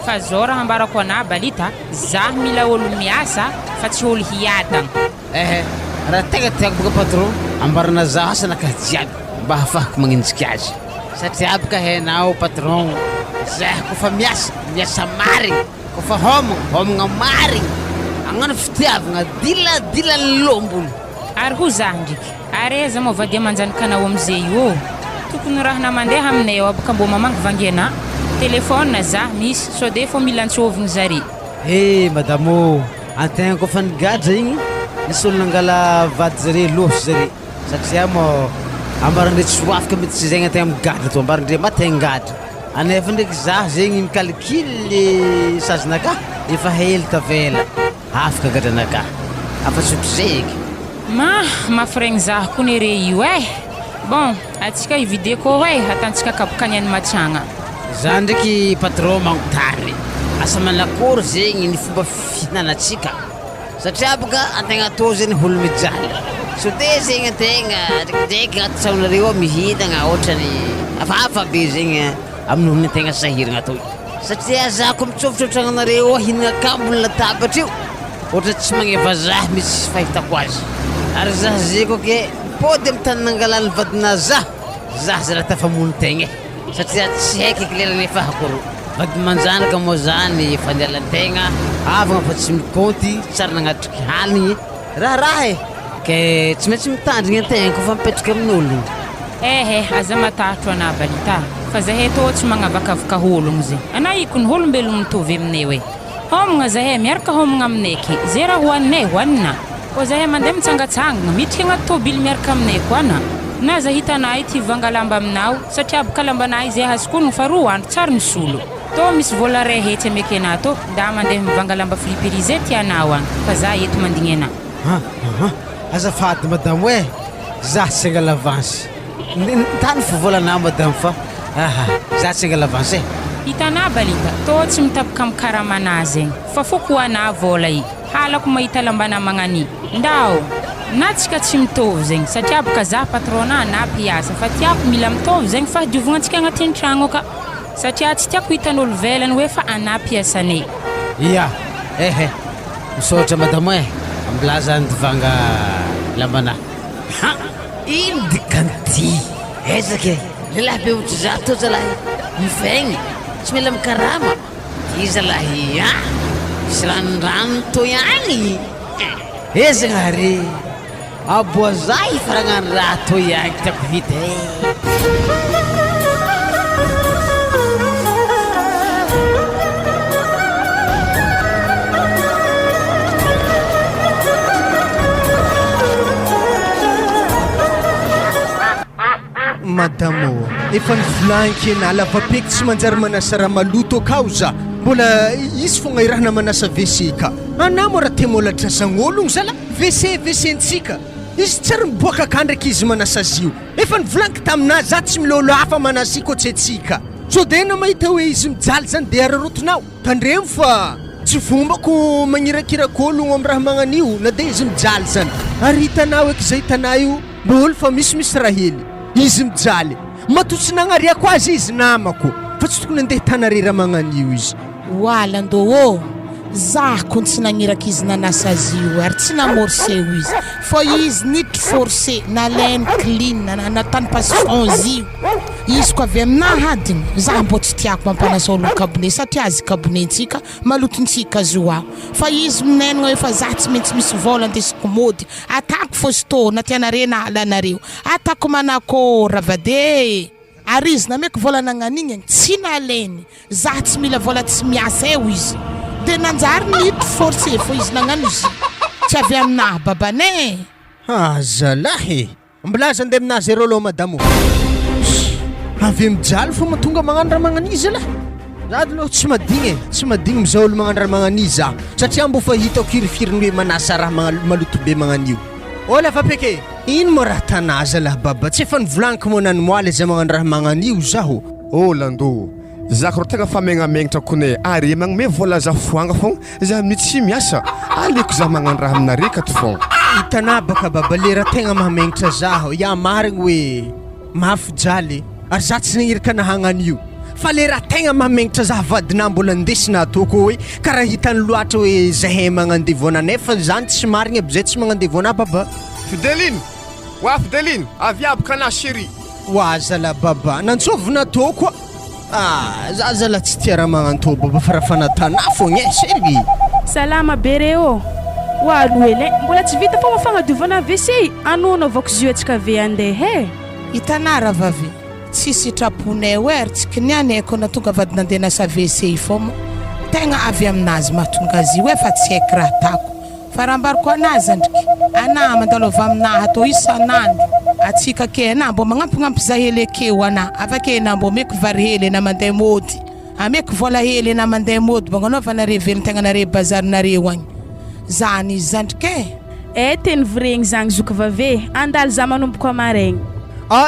fa zao raha ambarako anah balita zah mila olo miasa fa tsy olo hiadagna raha tegna tiako boka patron ambarana zaho asa nakajiaby mba hafahako magnenjiky azy satria abaka hainao patron zah kofa miasa marigny kofa homagna marigny agnano fitiavagna dila lombony ary ho zah ndraiky ary eza mo vadia manjanaka anao amizay io tokony raha namandeha aminay ao abaka mbo mamangy vangiana telefône za misy so de fô mila antsovigny zare madamo antegna kofa nigadra igny nisy olo nangala vady zare losy zare satria mo ambarandre tsy ho afaka mety tsy zegny ategna migadra to ambarandre mategna gadra anefa ndraiky zah zegny mikalikily sazinaka efa hely tavela afaka gadranaka afa-tsotro zeky mafiregny zah kony re io bon atsika ivide koa atantsika kabokany any matsagna za ndraiky patron magnotary asa manakory zegny ny fomba fihinanatsika satria baka antegna to zany olo mijaly so de zegny antegna ndraiky agnaty saonareo mihitagna ohatrany hafahafa be zegny amin'ny antegna sahiragna to satria za ko mitsofotra tragnonareo hinagna kambony latabatra io ohatra tsy magneva zah misy fahitako azy ary zah zeko ke pody amin'ny tany nangalany vadina zah zala tafamono tegna satria tsy haiko lerany efa hakoro vady manjanaka moa zany fandealan-tegna avagna fa tsy mikônty tsara nagnatriky haliny raha ke tsy maintsy mitandrigny an-tegna kofa mipetraka amin'ologno aza matahotro anah balita fa zahay tô tsy magnavakavaka ologno zegny anah ikony olombelogno mitovy aminay hoe homagna zahay miaraka homagna aminay ke zay raha hoaninay hoanina ko zahay mandeha mitsangatsangana miditra agnaty tôbily miaraka aminay koa na za hitanah ity vangalamba aminao satria baka lambanah izay hazokonogno fa 2 andro tsara nisolo tô misy vola ray hetsy ameky anah tô nda mandeha mivangalamba friperise tianao agny fa za eto mandigny anah azafady madamo e za tsy angala avansy tany fo volanah madamo fa za tsy angala avansy hitanah balita tô tsy mitapaka amin'ny karamanah zegny fa foko anah vola i halako mahita lambana magnani ndao na tsika tsy mitovy zegny satria baka za patronah na piasa fa tiako mila mitovy zegny fa diovagna antsika agnatin'ny tragno ka satria tsy tiako hitan'olo velany hoe fa anah piasanay ia misaotra madamo e ambilaza andivanga lambanah ino dikanty ezaka lelahy be ohatra za to zalahy mifegny tsy mila mikarama ty zalahy misy ranondrano to agny ezagna re aboa za ifaragnany raha to agny tiako vita madamo efa nivolaniko ena lavapeky tsy manjary manasa raha maloto akao za mbola izy fogna irahana manasa WC ka anah mo raha temoladrasan'ologno zala WC-ntsika izy tsara miboaka ka ndraiky izy manasa zio efa nivolaniko taminah za tsy milolo hafa manasa iko tsetsika so de na mahita hoe izy mijaly zany de ararotonao tandremo fa tsy fombako magnirakirakologno amin'ny raha magnanio na de izy mijaly zany ary hitanao eky zay hitanao io mbolo fa misy raha hely izy mijaly matotsy nagnariako azy izy namako fa tsy tokony andeha tanarera magnanio izy walandô za kon tsy nagniraka izy nanasa azy io ary tsy namorseo izy fa izy nitry forcé nalainy clean natany passion zio izy ko avy aminah hadigny za mbo tsy tiako mampanasa olo kabone satria azy kabonentsika malotontsika zoao fa izy minenagna hoe fa za tsy maintsy misy vola andesiko mody atako fosito na tianare na alanareo atako manakôra vade ary izy nameky vola nagnanigny tsy nalainy za tsy mila vola tsy miasa eo izy de nanjary nitry forcé fo izy nagnano izy tsy avy aminah babane zalahy mbolaza andeha aminazy zay rôlo madamo avy mijaly fo matonga magnano raha magnanizy lahy zady loha tsy madigny mizao olo magnano raha magnanizy za satria mbo fa hitako irifiriny hoe manasa raha maloto be magnanio ola fa peke ino mo raha tanaza lahy baba tsy efa nivolaniko mo nanomoaly za magnano raha magnanio zaho landô zako ro tegna fa megnamegnatra kone ary magnome vola za foagna fogna za mitsy miasa aleko za magnano raha aminarekat fogna hitanah baka baba lera tegna mahamenatra zaho ya marigny hoe mahafijaly ary za tsy nagniraka nahagnanio fa le raha tegna mahamenatra za vadinah mbola andesina atoko hoe karaha hitany loatra hoe zahay magnandevona nefa zany tsy marigny aby zay tsy magnandevona baba Fideline Fideline avy abaka na chéri wa zala baba nantsovina to koa za zala tsy tia raha magnanto baba fa raha fanatanah fogna chéri salama bereo wa louele mbola tsy vita fa mafagnadiovana WC anono avako zio atsika ve andeha hitanah raha vavy tsy sitraponay hoe ary tsy kinianayko na tonga vady nandeha nasa WC foma tegna avy aminazy mahatonga azy hoe fa tsy haiko raha atako fa raha ambariko anazy andriky anah mandalo avy aminah atao isanandro atsika ke anah mbo magnampignampy za hely akeo anah avake anah mbo meko vary hely na mandeha mody ameko vola hely na mandeha mody magnanaovanare velony tegna nare bazarinareo agny zany izy zandrike teny viregny zany zoky vave andaly za manomboko amaregny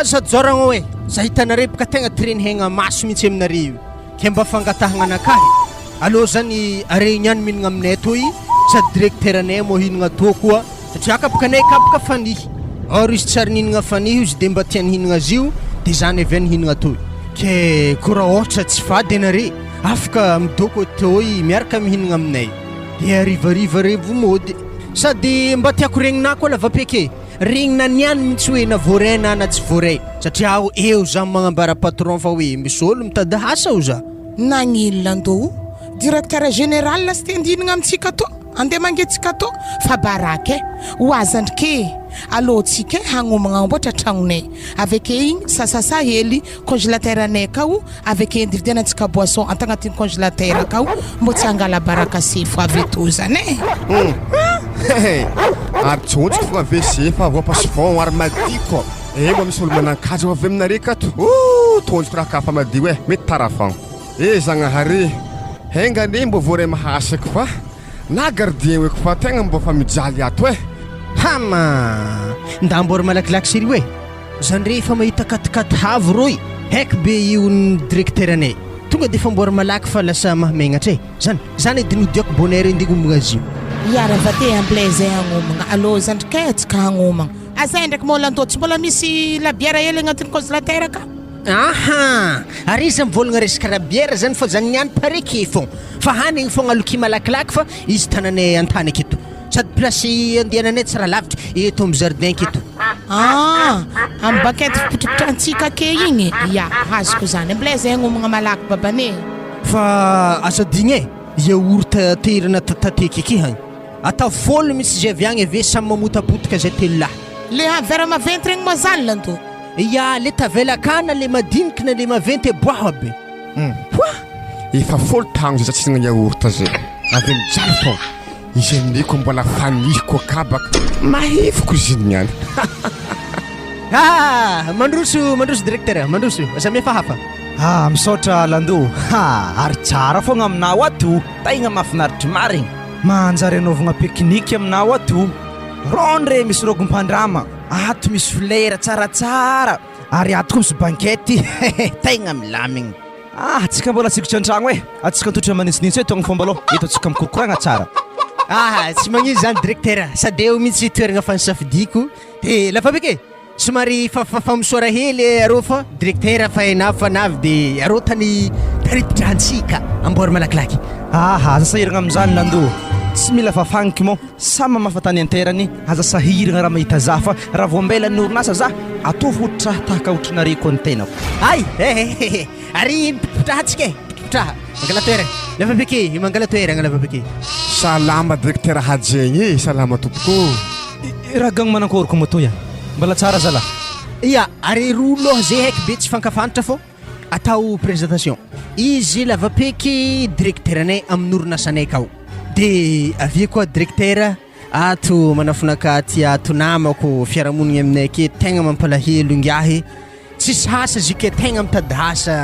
sady zoragna hoe za hitanare baka tegna tireny hegna maso mihitsy aminareo ke mba fangatahagna anakahy aloha zany are niany minagna aminay toy sady directeuranay mo hinagna tô koa satria kapokanay kapoka fanihy or izy tsary nihinagna fanihy izy de mba tiany hinagna zio de zany avy any hinagna tô ke koa raha ohatra tsy fady anare afaka midoko toy miaraka mihinagna aminay de arivariva revo mody sady mba tiako regnina koa lavapeke regnina niany mitsy hoe na voray na tsy voray satria eo za magnambara patron fa hoe misy olo mitady asa o za nagnilona ando directeur général sy te andinagna amintsika to andeha mangentsika to fa baraka hoazandrike alôtsika hagnomagna amboatra tragnonay aveke igny sasasa hely congélateur anay akao aveke individianantsika boisson antagnatin'ny congélateur akao mbo tsy angala baraka sefo avy to zany ary tsontsika fogna WC fa voapasifon ary madiko mba misy olo manan-kajo avy aminare kato tonjoko raha kafa madio mety tarafagno zagnahary hengane mbo voaray mahasako fa na gardien eko fa tegna mbo fa mijaly ato hama ndambory malakilaky sery zany rehefa mahita katikaty havo roy haiky be io ny directeur anay tonga de fa mbory malaky fa lasa mahamenatra zany edy nodiako bonheur indigomagna zio iaravate amblazay hagnomagna alô zandrikay atsika hagnomagna azay ndraiky môlandô tsy mbola misy labiara hely agnatin'ny congélateur ka ary izy mivolagna resaka rabiera zany fa zany niany pareky fô fa hanigny fogna aloky malakilaky fa izy tananay antany aketo sady place andehananay tsy raha lavitra eto amin'ny jardin aketo amin'ny bakety fipitripitrantsika ke igny ya azoko zany amblazay hagnomagna malaky babane fa asadigny yaourt terana tateky aky hagny atao fôlo misy zay avy agny ave samy mamotapotika zay telo lahy le vera maventy regny mazany lanto ya le tavela kana le madiniky na le maventy boaho be efa fôlo tagno zay tsy nagna yaourt zay avy mijaly fô izy aminiko mbola fanihiko akabaka mahefiko izy niany mandroso directeur mandroso samihafa hafa misaotra lando ary tsara fogna aminao ato tegna mahafinaritra marigny manjary anaovagna pikniky aminao ato rondre misy rogom-pandrama ato misy flera tsaratsara ary ato koa misy bankety tegna milamigny atsika mbola tsikitra an-tragno atsika ntotra manintsinintsy togna fomba aloha eto atsika mikorokoragna tsara tsy magnino zany directeur sady eo mihitsy toeragna fanisafidiko de lafa beke somary famosoara hely arô fa directeur fa hainao fa navy de arô tany taripitrahantsika amboary malakilaky aza sahiragna amin'izany nando tsy mila fafagniky mo samy mafatany anterany aza sahiragna raha mahita za fa raha voambelany orinasa za atao fototraha tahaka otrinareko ny tenako ary pitrahantsika pitraha mangala toeragna lafa beke mangala toeragna lafa beke salama directeur hajegny salama tompoko raha gagny manankoroko motoya mbala tsara zala ya ary roa loha zay haiky be tsy fankafantatra fô atao présentation izy lavapeky directeur anay amin'ny orinasanay kao de avy koa directeur ato manafonaka ty ato namako fiarahamonigny aminay ake tegna mampalahelo ingiahy tsisy hasa zike tegna mitady hasa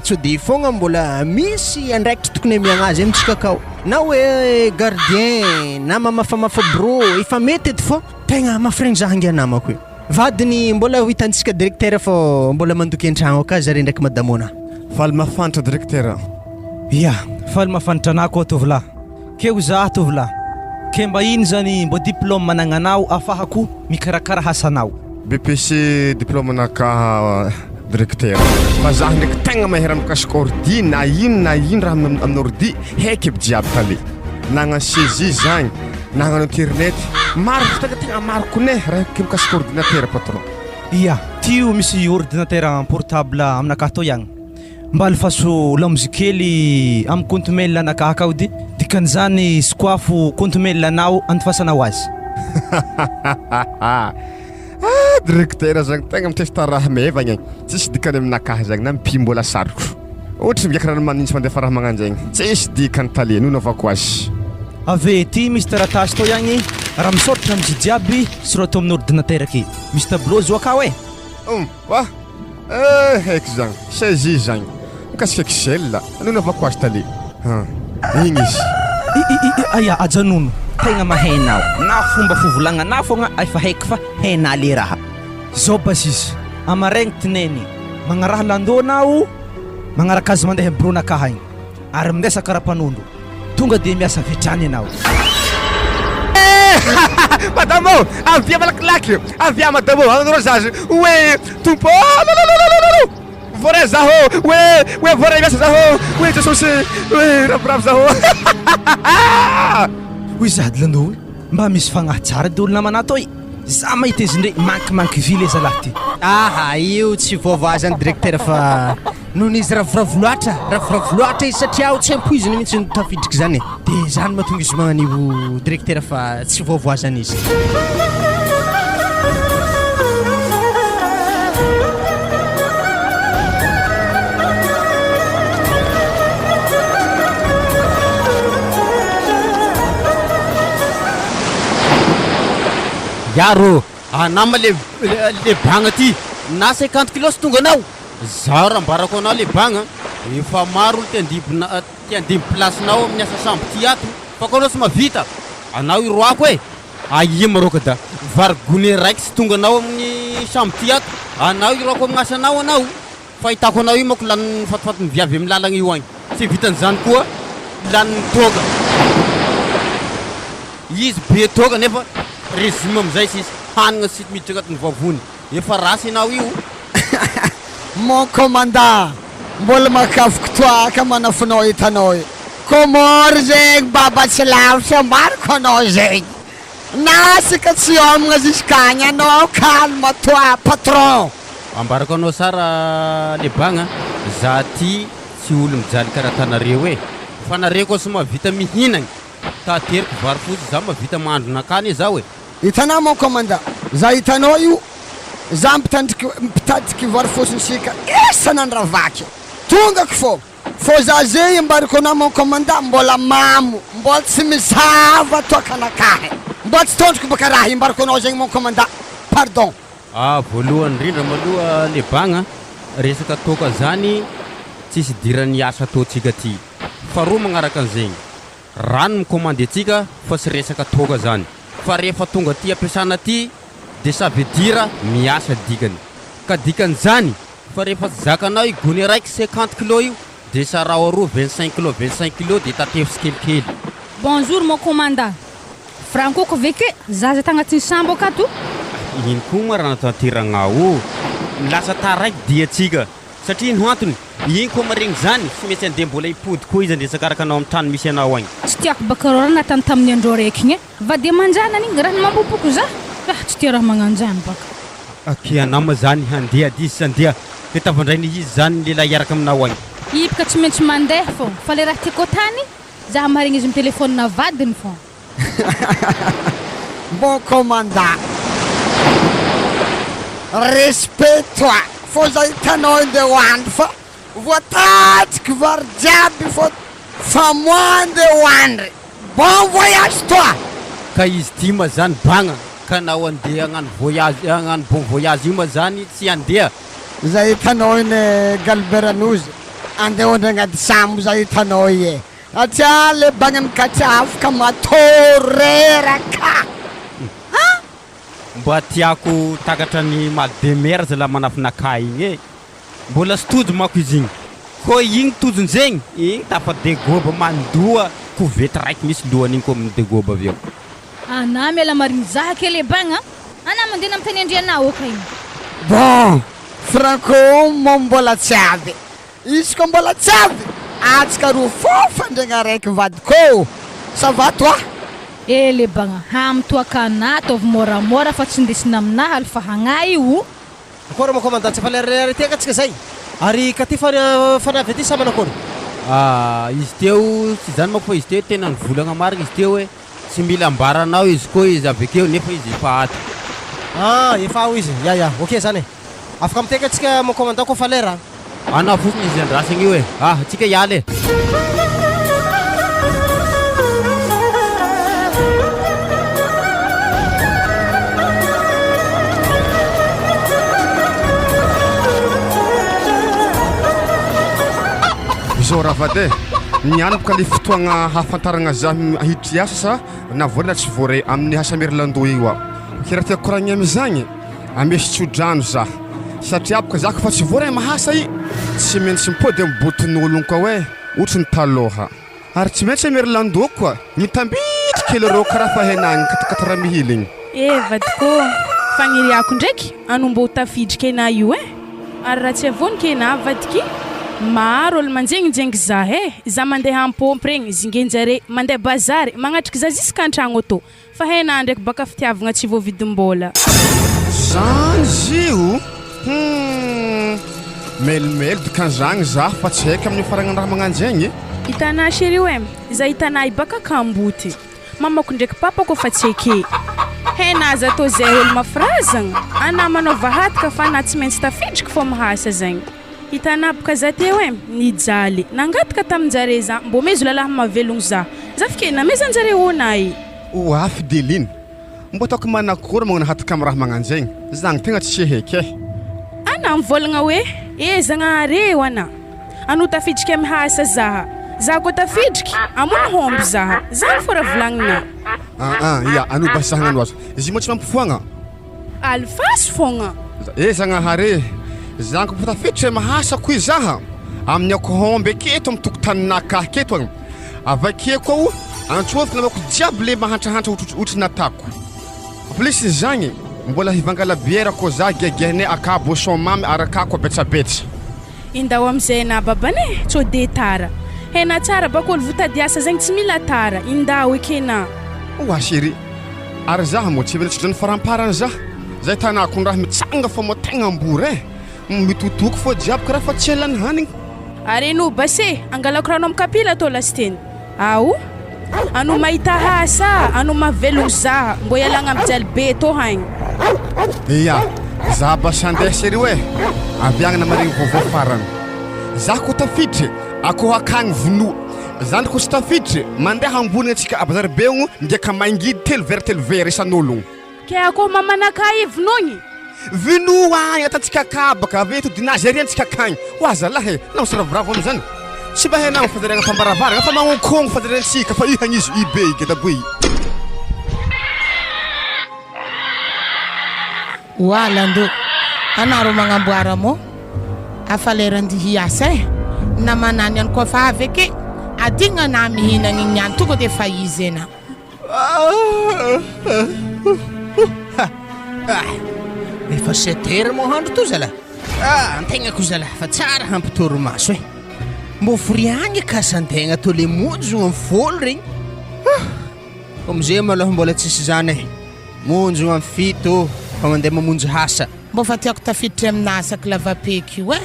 tsy de fogna mbola misy andraikitry tokony miagnazy amintsika akao na hoe gardien na mamafamafa bro efa mety edy fô tegna mafiragny za hangia namako vadiny mbola hitantsika directeur fô mbola mandoky an-tragno aka zare ndraiky madamona faly mafantatra directeur ya faly mafantatra anao koa tovolahy keo za tovolahy ke mba ino zany mbo diplôme managnanao afahako mikarakara hasanao BPC diplôme naka directeur fa za ndraiky tegna mahera mikasika ordi na ino raha amin'ny ordi haiky aby jiaby tale nagna saisie zagny nagnano internet maro tegna maro kone raha mikasika ordinateur patron ya tio misy ordinateur portable aminaka to ihagny mba alifaso lamozikely amin'ny compte mail anaka akao dikan'izany sokoafo compte mail anao andifasanao azy directeur zagny tegna mitesta raha mevagny tsisy dikany aminakahy zagny na mipimbola saroko ohatra miaka rano manintsy mandefa raha magnano zagny tsisy dikany tale nonovako azy ave ty misy taratasy to ihagny raha misoratra amin'ny jiaby sorato amin'ny ordinateur aky misy tableau zo akao haiky zagny saisie zagny mikasika excel nonovako azy tale igny izy aya ajanono tegna mahainao na fomba fivolagnanao fogna efa haiky fa hainao le raha zao basisy amaregny tineny magnaraha landonao magnaraka azy mandeha bronaka hagny ary mindesa karapanondro tonga de miasa vetrany anao Madamo, avia malakilaky, avia madamo, anareo zazy. Oe, tompo, voray zaho, oe voray miasa zaho, oe Jesosy, oe ravoravo zaho. Hoy zady lanao mba misy fagnahy tsara de olo namana toy. Za mahita izy ndray mankimanky vile zalahy ty. Aha, io tsy voavoazany directeur fa noho izy ravoravo loatra izy satria tsy ampoiziny mihitsy ny tafidriky zany de zany mahatonga izy magnanivo directeur fa tsy voavoazany izy. Yaro, anama le bagna ty na 50 kilos tonga anao. Zaho raha mbarako anao le bagna efa maro olo ty andimy placenao amin'ny asa sambo ty ato fa koa anao tsy mavita anao iroako e aia maroka da varigone raiky sy tonga anao amin'ny sambo ty ato anao iroako amin'ny asanao anao fa hitako anao io mako lany fatifaty miviavy amin'ny lalagna io agny tsy vitan'izany koa lany toga izy be toga nefa résumé amizay sisy hanigna sy miditra agnatin'ny vavony efa rasy anao io. Mon commandant, mbola makafoko toaka manafinao hitanao io. Komôry zegny baba tsy lavitra ambariko anao zegny. Nasika tsy homagna ziskagny anao calme toi patron. Ambarako anao sara le bagna za ty tsy olo mijaly karaha tanareo e fa nareo koa sy mahavita mihinagny tateriko vary fotsy za mahavita mahandro nakany zao e. Hitanao mon commandant, za hitanao io za mpitadiky vary fosiny sika isan'andro vaky tongako fô za zegny ambariko anao mon commandant mbola mamo mbola tsy mizava toaka anakahy mbola tsy tondroko baka raha imbariko anao zegny mon commandant pardon. Voalohany indrindra maloha le bagna resaka toka zany tsisy dirany asa ataontsika ty faharoa magnaraka an'zegny rano mikomande atsika fa tsy resaka toka zany fa rehefa tonga ty ampiasana ty de ça veut dire miasa dikany ka dikan'izany fa rehefa zakanao igony raiky 50 kilo io de sa raha aroa 25 kilo de tatefitsy kelikely. Bonjour mon commandant. Franco ko veke zaza tagnatin'ny sambo akato. Ino koa ma raha natanteragna o lasa taraiky dia atsika satria ino antony igny koa maregny zany sy mety andeha mbola hipody koa izy andesaka araka anao amin'ny tany misy anao agny. Tsy tiako baka rô natany tamin'ny andro raiky igny va de manjana an'igny raha mampopoko za tsy tia raha magnanjany baka. Ake anama zany handeha dizy sy andeha de tavandrainy izy zany lehilahy iaraka aminao agny. Ipika tsy maintsy mandeha fô fa le raha tiako tany za maregny izy amin'ny telefônina vadiny fô. Bon commandant, respecte-toi. Faut que hitanao de hoandro fa voatatsiky vary jiaby fô fa moande hoandry. Bon voyage toi. Ka izy ty ma zany bagna ka nao andeha hagnano voyage hagnano bon voyage io ma zany tsy andeha. Za hitanao iny Galberanozy andeha ondra agnaty sambo za hitanao ie atria le bagna mikatrafaka matoreraka. Mba tiako takatra ny mal de mer zala manafinakay igny e mbola sy tojo mako izy igny koa igny tojony zegny tafa degoba mandoa kovety raiky misy lohany igny koa amin'ny degoba avy eo. Ana miala mariny zaha kely e bagna ana mandeha amin'ny tany andrianao oka igny. Bon Franco mo mbola tsy avy izy ko mbola tsy avy atsika roa fofa ndraigna raiky vadiko ça va toi. Le bagna hamtoaka anato avy moramora fa tsy ndesina aminahy alfa hagnay io. Akory mo commandant tsy fa lerere teka atsika zay ary ka ty fanavy aty samana akory. Izy teo tsy zany mako fa izy teo tena nivolagna marigny izy teo hoe tsy mila ambaranao izy koa izy avekeo nefa izy efa ato. Efa ao izy ya ok zany afaka miteka atsika mo commandant koa fa lera anao fotsiny izy andrasagna io e atsika hialy e. Zao ravade nianako le fotoagna hafantaragna za hiditry asa sa na vory na tsy vory amin'ny asa Merlando io aho kiraha tiako koragny amizagny amesitsodrano za satria abaka zaka fa tsy vory mahasa i tsy maintsy mipody amin'ny boton'ologno koa hoe ohatriny taloha ary tsy maintsy Merlando koa nitambia tafiditra kely rô karaha fa henagny katakatara mihiligny. Vadiko fagniriako ndraiky anombo tafidrika ena io ary raha tsy avonika ena vadiky maro olo manjegnijengy za za mandeha ampômpy regny zingenjare mandeha bazary magnatriky za ziska an-tragno atô fa hena ndraiky baka fitiavagna tsy voavidim-bola zany zio melimelo dikan'izagny za fa tsy haiko amin'ny faragna raha magnanjegny hitanà chéri za hitanà i baka kamboty mamako ndraiky papako fa tsy eke henazy atô zay olo mafirazagna ana manao vahatka fa na tsy maintsy tafidriky fô mihasa zaigny hitanà baka za teo nijaly nangataka taminjare za mbô mezo lalahy mahavelogno za fike namezanjare onay oa Fideline mbô ataoko manakory magnano hataka amin'ny raha magnanjegny zagny tegna tsy heky ana mivolagna hoe zagnahare ana ano tafidriky mihasa za ko tafidriky amona homby zany fô raha volagnina ya ano basahagna azo izy mo tsy mampifoagna alfasy fogna zagnahare zany ko tafiditra mahasa koy zaha amin'ny ako homby aketo amin'ny tokotaninakahy keto avake koa antsofina mako jiaby le mahantrahantra ohatry natako plus zagny mbola hivangala biera ko za gegenay aka boisson mamy arakako betsabetsy indao amizay na babane tsy de tara hena tsara bako olo votadiasa zaigny tsy mila tara indao ekena oa chéri ary zaha mo tsy vela tsodrany faramparany za zay tanako ny raha mitsanga fa mo tegna ambory mitotoko fô jiaby karaha fa tsy elany hanigny ary no base angalako rano amin'ny kapila atô lasteny ao ano mahita hasa ano mahavelogno za mbô ialagna amin'ny jaly be tô haigny ya za basy andeha chéri aviagnana maregny vaovao farany za ko tafiditry ako akagny vonoa zany ko sy tafiditry mandeha ambonigna atsika abazary beogno ndraika mangidy telo vera isan'ologno ke ako mamanaka ivonogny vinoa agny atatsika kabaka ave todinazy ary antsika akagny oazalahy naosiravoravo am'zany tsy mba henagno fajaragna fambaravara fa magnonkogno fajaransika fa ihagnizy ibe igadaboy Walando anaro magnamboara mo afalerandihiasa na manany an ko fa aveke adigna na mihinagny nyan tuko de fa izena efa 7 heures mo handro to zala antegna ko zala fa tsara hampitoro maso mbo foriagny kasantegna to le monjo amin'ny folo regny amizay maloha mbola tsisy zany monjo amin'ny fito fa mandeha mamonjy hasa mbo fa tiako tafiditry aminasaky lavapeky io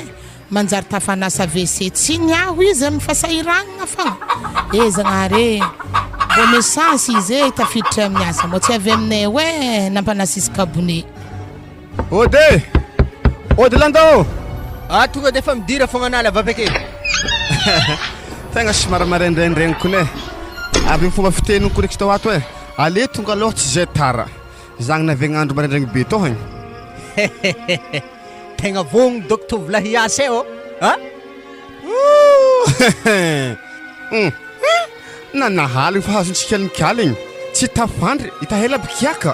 manjary tafanasa WC tsy niaho izy amin'ny fasahiragnana fa zagnahare mbo messance izy tafiditry amin'ny asa mo tsy avy aminay nampanasa izy kabone ody lando tonga de fa midira fogna ana lavapeky tegna somary maraindraindraigny kone avy fomba fiteniny koreky tao ato ale tonga aloha tsy zay tara zagny navegnandro maraindraigny be to hagny tegna vogno docteur volahy asa nanahaly fa hazontsika alinikaligny tsy tafandry itahela bikiaka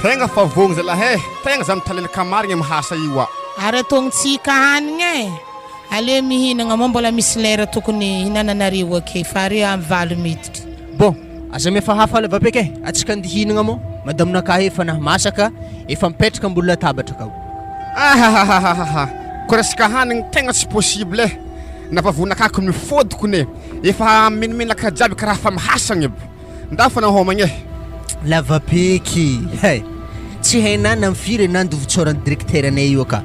tegna fa vogno zalahy tegna za mitalelaka marigny mihasa io ary atognotsika hanigny ale mihinagna mo mbola misy lera tokony hinananarivo ake fa ary amin'ny 20 miditra bon aza mefa hafa lavapeky atsika andihinagna mo madamonakahy efa namasaka efa mipetraka ambony latabatra kao ko resaka hanigny tegna tsy possible nafa vonakako mifodikone efa miniminaka jiaby karaha fa mihasagny ndafa nahomagny lavapeky tsy hainana amin'ny firy nandovotsorany directeur anay io ka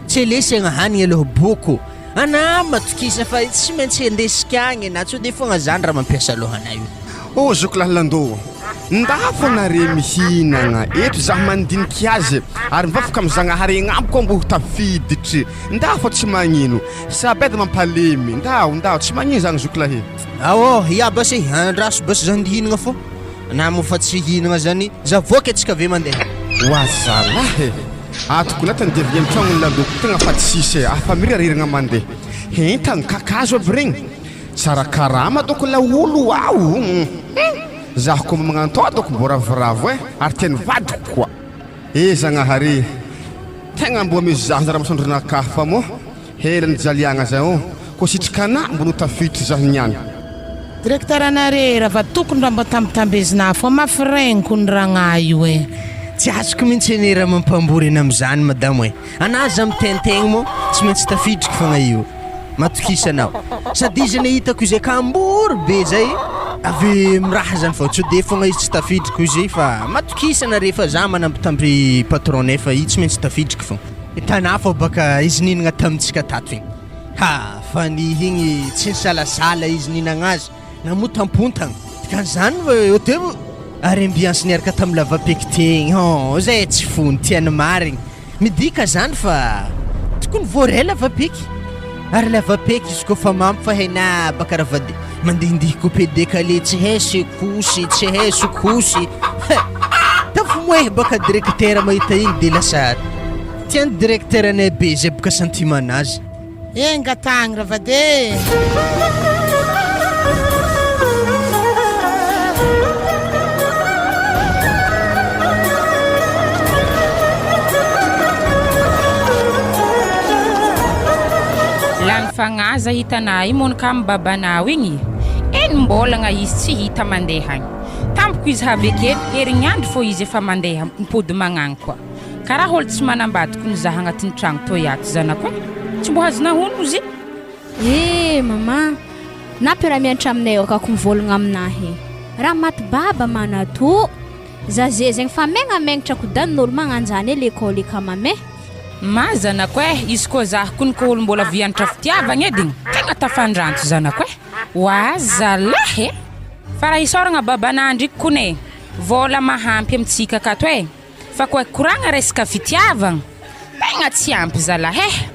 tsy lesagna hanigny aloha boko ana matokisa fa tsy maintsy andesika agny na tsy de fogna zany raha mampiasa alohanay io zoko lahalandô ndafa nare mihinagna eto zaho mandiniky azy ary mivavaka amin'ny zagnahary agnambo mbo tafiditry ndafa tsy magnino sabedy mampalemy ndao tsy magnino zagny zoko lahy ya basy andraso basy za ndihinagna fô na mo fa tsy hinagna zany za voky atsika ave mandeha wazalahy atoko latany devia mitragno landoko tegna fa tsisy afa miririragna mandeha entagny kakazo aby regny tsara karama doko la olo ao zaho ko magnano to doko boravoravo ary tiany vadiko koa zagnahary tegna mbo misy zaho zara masondronakahy fa mo helany jaliagna zay ko sitrikana mbo no tafiditry zaho niany Direkteranare raha va tokony raha mba tambitambezina fo mafirainiko ny ragnahy io e. Tsy azoko mihitsy eny raha mampambory eny am'izany madamo e. Anazy am'tentegna mo tsy maintsy tafidriky fogna io. Matokisanao. Sady izy ane hitako izay kambory be zay avy miraha zany fa tsy de fogna izy tsy tafidriko izy fa matokisana rehefa za manambitamby patron fa izy tsy maintsy tafidriky fogna. Hitanà fa baka izy ninagna tamintsika tato igny. Ha, fa ny igny tsy salasala izy ninagna azy. Namotampontagna. Dikan'izany eo ary ambiance niaraka tamin'ny lavapiky tegny. Oh, zay tsy fony tiany marigny. Midika zany fa tokony voaray lavapiky. Ary lavapiky izy kofa mampy fa haina baka raha vady mandihindihy coupé décalé tsy hay sekosy tsy hay sokosy. Tafomoehy baka directeur mahita igny de lasa tiany directeur anay be zay baka sentimanazy. Engatagny raha vady. Lany fagnaza hitanà io monaka amin'ny babanao igny. Eny mbolagna izy tsy hita mandeha agny. Tampoko izy havekely herignandro fô izy efa mandeha mipody magnagny koa. Karaha olo tsy manambadiko ny zaha agnatin'ny tragno tô ato zanako e. Tsy mbo hazona hono izy. Mama, napy miantra aminay akako mivôlagna aminahy. Raha maty baba manato. Zaze zegny fa megnamegnatra kodanin'olo magnanjany l'école kamame. Mazanako e, izy koa zaho kony ko olo mbola vianatra fitiavagna ediny tegna tafandranto zanako e. Wazalahy e. Fa raha isoragna babanandry kone vola mahampy amintsika akato e. Fa koa koragna resaka fitiavagna tegna tsy ampy zalahy e.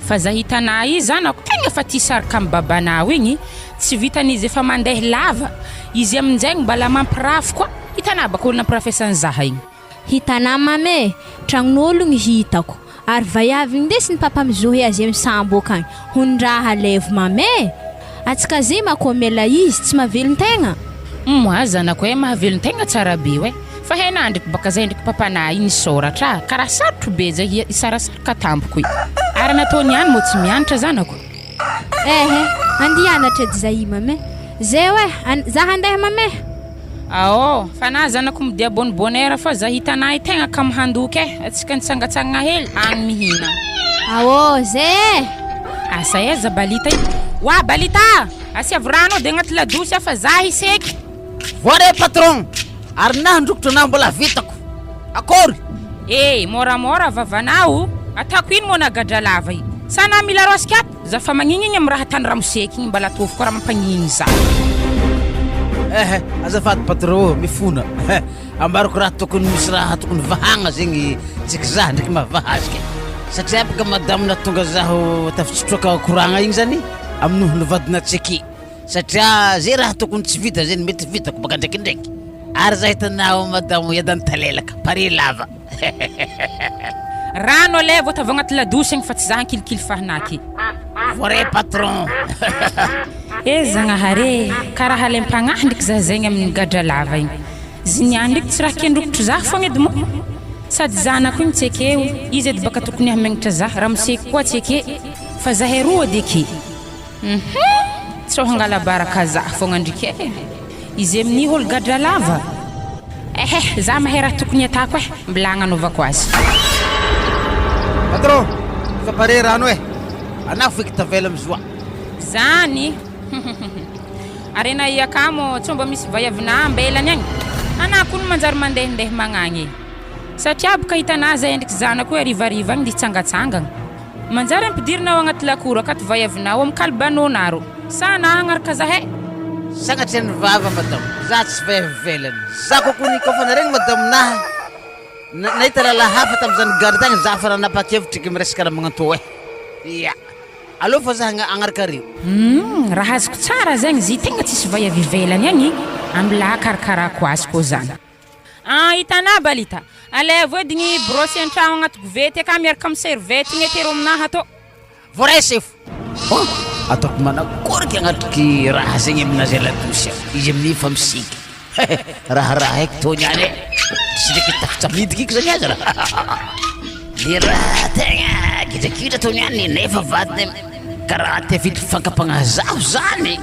Fa za hitanà izy zanako tegna fa tia saraka amin'ny babanao igny tsy vitan'izy efa mandeha lava. Izy amin'izay mbala mampirafy koa. Hitanà baka olona profesan'ny zaha igny. Hitanà mame, tragnon'olo ny hitako. Ary vaiavy ndesy ny papa mizohy azy amin'ny sambo akagny. Hondraha levo mame. Atsika zay makomela izy tsy mavelon-tegna. Zanako e mahavelon-tegna tsara be we. Fa henandriky baka zay ndriky papana igny soratra. Karaha sarotro be zay isarasaraka tampoko io. Ary nataony ihany mo tsy mianatra zanako. Andianatra edy zay mame. Zay we, za handeha mame. Fa na zanako midia bonbonera fa za hitanà tegna ka mihandoky e. Atsika nitsangatsangana hely agny mihina. Zay. Asa eza balita io. Wa balita, asiavy rano de agnaty ladosy fa za hiseky. Voare patron. Ary na ndrokotro na mbola vitako. Akory? Moramora vavanao. Atako ino mo nagadra lava io. Sana mila roskat. Za fa magnigny amin'ny raha tany ramoseky igny mbala tovoko raha mampagnigny za. Azafady patron mifona. Ambarako raha tokony misy raha tokony vahagna zegny tsika za ndraiky mavahazika. Satria baka madame na tonga zaho tafitsotroka koragna igny zany aminoho ny vadina tseky. Satria zay raha tokony tsy vita zany mety vitako baka ndraikindraiky. Ary za hitanao madame yadany talelaka pare lava. Rano le vao tava agnaty ladosy igny fa tsy za kilikily fahanaky. Voare patron. Zagnahare karaha lempagnahy ndraiky za zegny amin'ny gadra lava igny. Ziniany ndraiky tsy raha kendrokotro za fogna edy mo. Sady zanako igny tsy ekeo izy edy baka tokony hamenatra za raha miseky koa tsy eke fa za heroa deky. Tsy hangala baraka za fogna ndriky e. Izy amin'ny olo gadra lava. Za mahay raha tokony atako e. Mbilagna anaovako azy. Patron, fa pare rano e. Anao feky tavela mizoa. Zany. Arena iakamo tsy mba misy vaiavina ambelany agny. Anako no manjary mandehandeha magnagny. Satria baka hitanà zay ndriky zanako hoe arivariva agny dia tsangatsangagna. Manjary ampidirinao agnaty lakoro akato vaiavinao amin'ny kalibanonaro. Sana hagnaraka zahay. Sagnatria ny vava madame. Za tsy vaivelany. Za kokony kofa naregny madame nahy. Nahita lala hafa tamin'izany gary tagny za fa nanapa-kevitra ky miresaka raha magnanto e. Ia. Alô fa za agnaraka rio. Raha azoko tsara zegny zy tegna tsisy vaiavy ivelany agny amila karakarako azy koa zany. Hitanà balita. Alevo edigny brosy an-tragno agnaty govety aka miaraka amin'ny servety igny etero aminahy atô. Voray sefo. Ataoko manakoriky agnatriky raha zegny aminazy aladosy. Izy amin'ny fa misiky. Raha eky tô niany e. Tsy ndraiky takitra midiky iky zany azy raha. Ny raha tegna kidrakidra tô niany nefa vadiny karaha te vitry fankapagnazaho zany.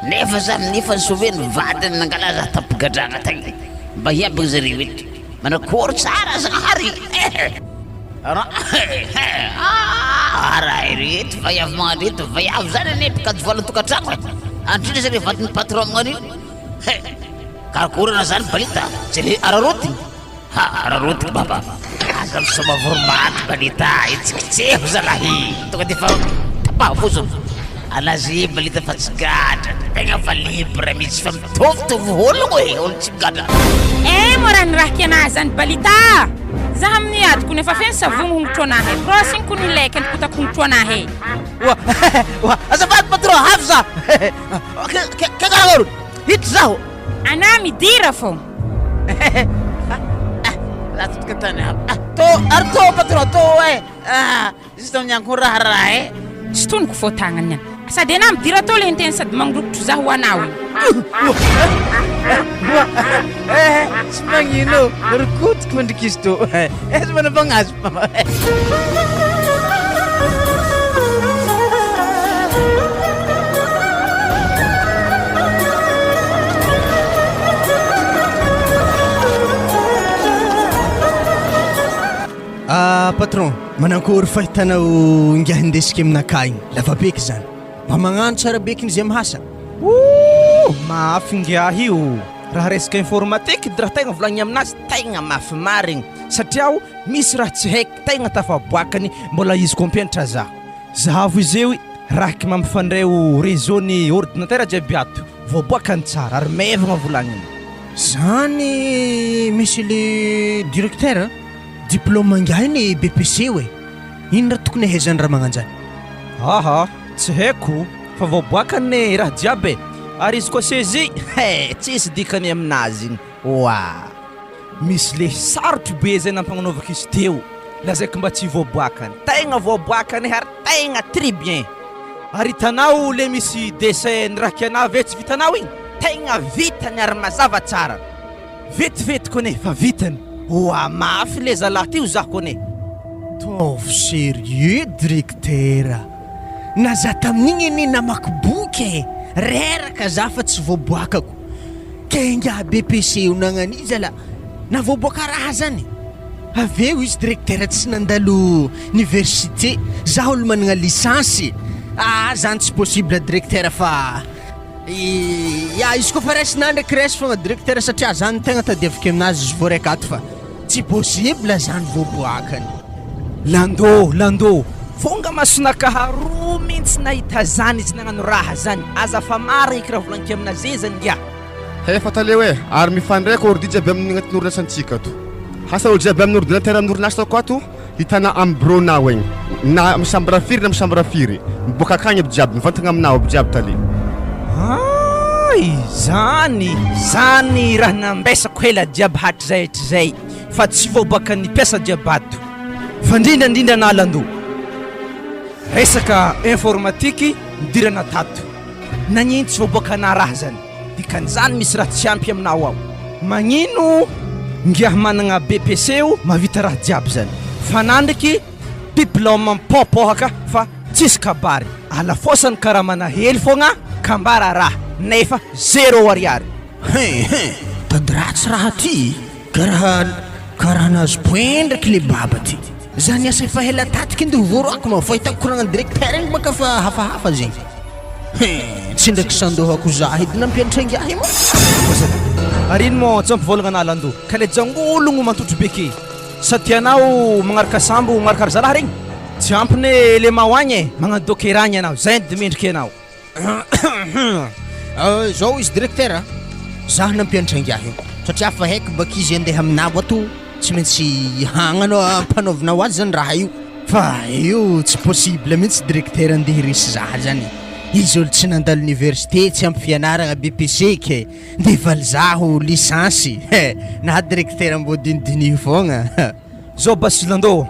nefa za nefa soveny vadiny nangala za tapigadrana tagny mba hiabagny zareo eto manakory tsara zahary raha reto vaiavy magnareto vaiavy zany ane pikady vola tokantragno andrindra zare vadiny patron magnanio karakorana zany balita zay le ararotiny ararotiny baba aza misoma voromaty balita itsikitseko zalahy tonga defa tapahafosony alazy balita fa tsy gadra tegna fa libre misy fa mitovitovy ologno e olo tsy gadra morany raha kianazy zany balita zaho amin'ny adiko nefa feny savogno hongotro anahy brosiny ko ny lekany kotako hongotro anahy azafady patron havy za kakaoro hity zaho ana midira fô latotokatany to ary to patron to e izy miankony raharaha e tsy tonoko fô tagnany any sady ana midira to le nteny sady mangrokotro zaho ho anao tsy magnino rokotiko mandrikizy to eza manavagnazy patron manankory fahitanao inga hindesika aminakay igny lavabeky zany mba magnano tsara bekiny zay mihasa mafy ngiahy io raha resaka informatique raha tegna volagny aminazy tegna mafy marigny satria misy raha tsy haiko tegna tafaboakany mbola izy kompianatra zahavo izy eo rahaky mampifandray réseau ny ordinateur jiaby ato voaboakany tsara ary mevagna volagniny zany misy le directeur diplôme ngiahy ny BPC we ino raha tokony ahaizany raha magnanjany tsy haiko fa voaboakany raha jiaby ary izy koa sezi tsisy dikany aminazy igny misy le sarotro be zay nampagnanovako izy teo lazaiko mba tsy voaboakany tegna voaboakany ary tegna très bien ary hitanao le misy dessin raha kianavy tsy vitanao igny tegna vitany ary mazava tsara vetivety kone fa vitany mafy le zalahy ty zah kone tovy sérieux directeur na za tamin'igny any namaky boky reraka za fa tsy voaboakako kenga BPC nagnaniza la na voaboaka raha zany aveo izy directeur tsy nandalo université za olo managna licence zany tsy possible directeur fa izy koa fa raisina ndraiky raisy fogna directeur satria zany tegna tadiaviko aminazy izy vo raika ato fa tsy possible zany voaboakany lando fonga masonaka haroa mintsy nahita zany izy nagnano raha zany aza fa marigny iky raha volagniko aminazy zany ngia efa taleo e ary mifandraika ordi jiaby amin'ny agnatin'ny orinasantsika ato hasa olo jiaby amin'ny ordinateur amin'ny orinasa ko ato hitana amin'ny bureau-nao egny na misambra firy na misambra firy miboaka akagny aby jiaby mivantagna aminao aby jiaby tale zany raha nambesako hela jiaby hatrizay fa tsy voaboaka ny piasa jiaby ato fa ndrindrandrindra nalando resaka informatique midirana tato nagnino tsy voaboakana raha zany dikan'izany misy raha tsy ampy aminao ao magnino ngiahy managna BPC o mavita raha jiaby zany fa nandriky diplôme mipopohaka fa tsisy kabary alafosany karaha manahely fogna kambara raha nefa 0 ariary tady ratsy raha ty karaha nazo point ndraiky le baba ty zany asa efa hela tatiky nde hovoroako ma fahitako koragna directeur igny baka fa hafahafa zegny tsy ndraiky sandohako za hidina mpianatrangiahy mo ary ino mo tsy ampivolagna analando ka le jangologno mantotro beke sa tianao magnaraka sambo magnaraka ary zalahy regny tsy ampine le mahoagny magnano dokeragny anao zay de mendriky anao zao izy directeur zah nampianatrangiahy satria fa haiko baka izy andeha aminabo ato tsy maintsy hagnano ampanaovanao azy zany raha io fa io tsy possible mihitsy directeur andeha resy zah zany izy olo tsy nandalo université tsy ampy fianaragna BPC ke ndevaly zaho licence na directeur mbo dinidini fogna zao basilando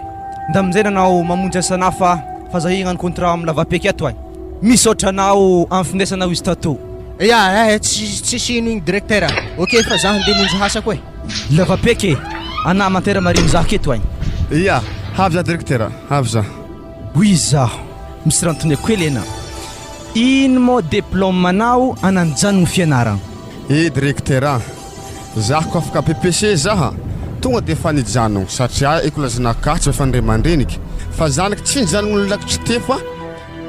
nda amizay nanao mamonjy asanafa fa zah hignano contrat amin'ny lavapeky ato ay misy ohatranao amfindesanao izy tato tsisy ino igny directeur ok fa zaho ndeha monjy hasako e lavapeky ana mantera marino zah keto ay havy za directeur havy za oui zaho misy rantoneko hely ana ino moa diplômenao ananjanogny fianaragna? Directeur, zah ko afaka PPC zaha tonga de efa nijanogno satria école-zanakahy tsy efa Andriamandreniky fa zanaky tsy nijanogno lakitry te fa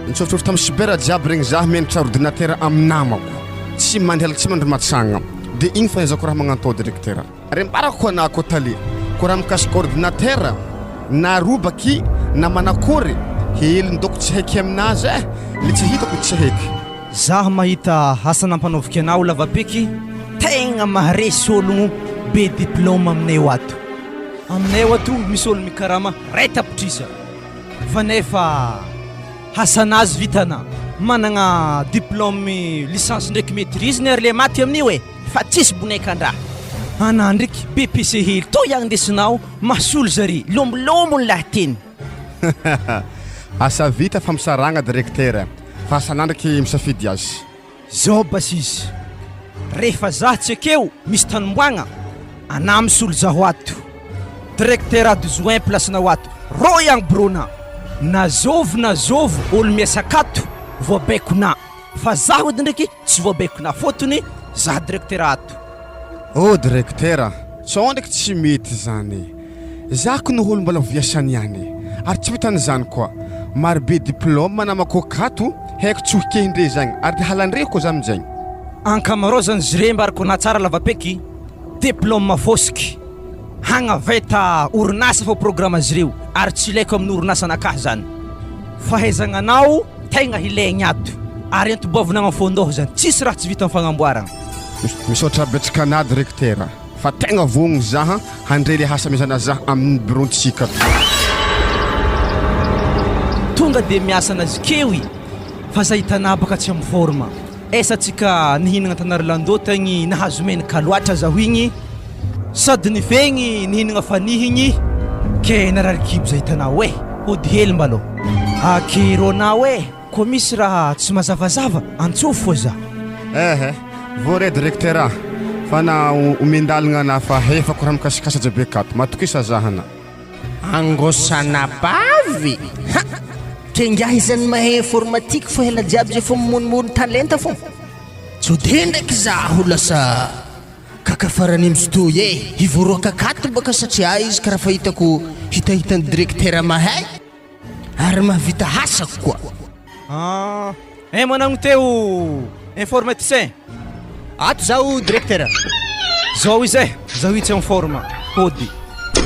nitsofotsofo tamin'ny cyber jiaby regny zah mianatra ordinateur amin'ny namako tsy mandialaky tsy mandry matsagna de igny fahaizako raha magnantao directeur ary mbarako ko anako tali ko raha mikasika ordinateur na robaky na manakory heliny doko tsy haiky aminazy le tsy hitako tsy haiky zah mahita asa nampanaoviko anao lavapiky tegna maharesy ologno be diplôme aminay ato aminay ato misy olo mikarama ray tapitrisa fa nefa hasanazy vitana managna diplôme licence ndraiky maîtrise nary le maty amin'io e fa tsisy bonaikandra ana ndraiky BPC hely to ihany ndesinao masolo zare lombolombo ny lahateny asa vita famosaragna directeur fa asanandraky misafidy azy zao basizy rehefa zah tsy akeo misy tanomboagna ana misolo zaho ato directeur adjoint placenao ato ro ihany brona nazovy olo miasakato voabaikona fa zaho edy ndraiky tsy voabaikona fotony zah directeur ato directeur tsao ndraiky tsy mety zany zako no olo mbola viasany ihany ary tsy vitan'izany koa marobe diplôme namako akato haiko tsohikehindre zagny ary halandreko koa za amin'izagny ankamarozany zire mbarako na tsara lavapeky diplôme fosiky hagnaveta orinasa fa programme zireo ary tsy ilaiko amin'ny orinasa anakahy zany fahaizananao tegna hilaigny ato ary antoboavinagna fondoho zany tsisy raha tsy vita amin'ny fagnamboaragna misaotra betsaka ana directeur fa tegna vogno zaha handre le hasa mizana zah amin'ny bureautsika tonga de miasa anazy kewy fa za hitanà baka tsy amin'ny forme esatsika nihinagna tanarlandô tagny nahazo menaka loatra zaho igny sady nifegny nihinagna fanihigny ke nararikibo za hitanao e ody hely mbalo akeronao e ko misy raha tsy mazavazava antsofo fô za vore directeur fa na omendalagna na fa hefako raha mikasikasa jabe akato matokisa zahana angosana bavy tenga izany mahay informatique fo hela jiaby zay fo mimonimony talenta fo tsode ndraiky zaho lasa kakafarany mistoy e hivoroaka akato baka satria izy karaha fa hitako hitahitany directeur mahay ary mahavita hasako koa managno teo informaticien ato zaho directeur zao izy e zaho itsy en forme kody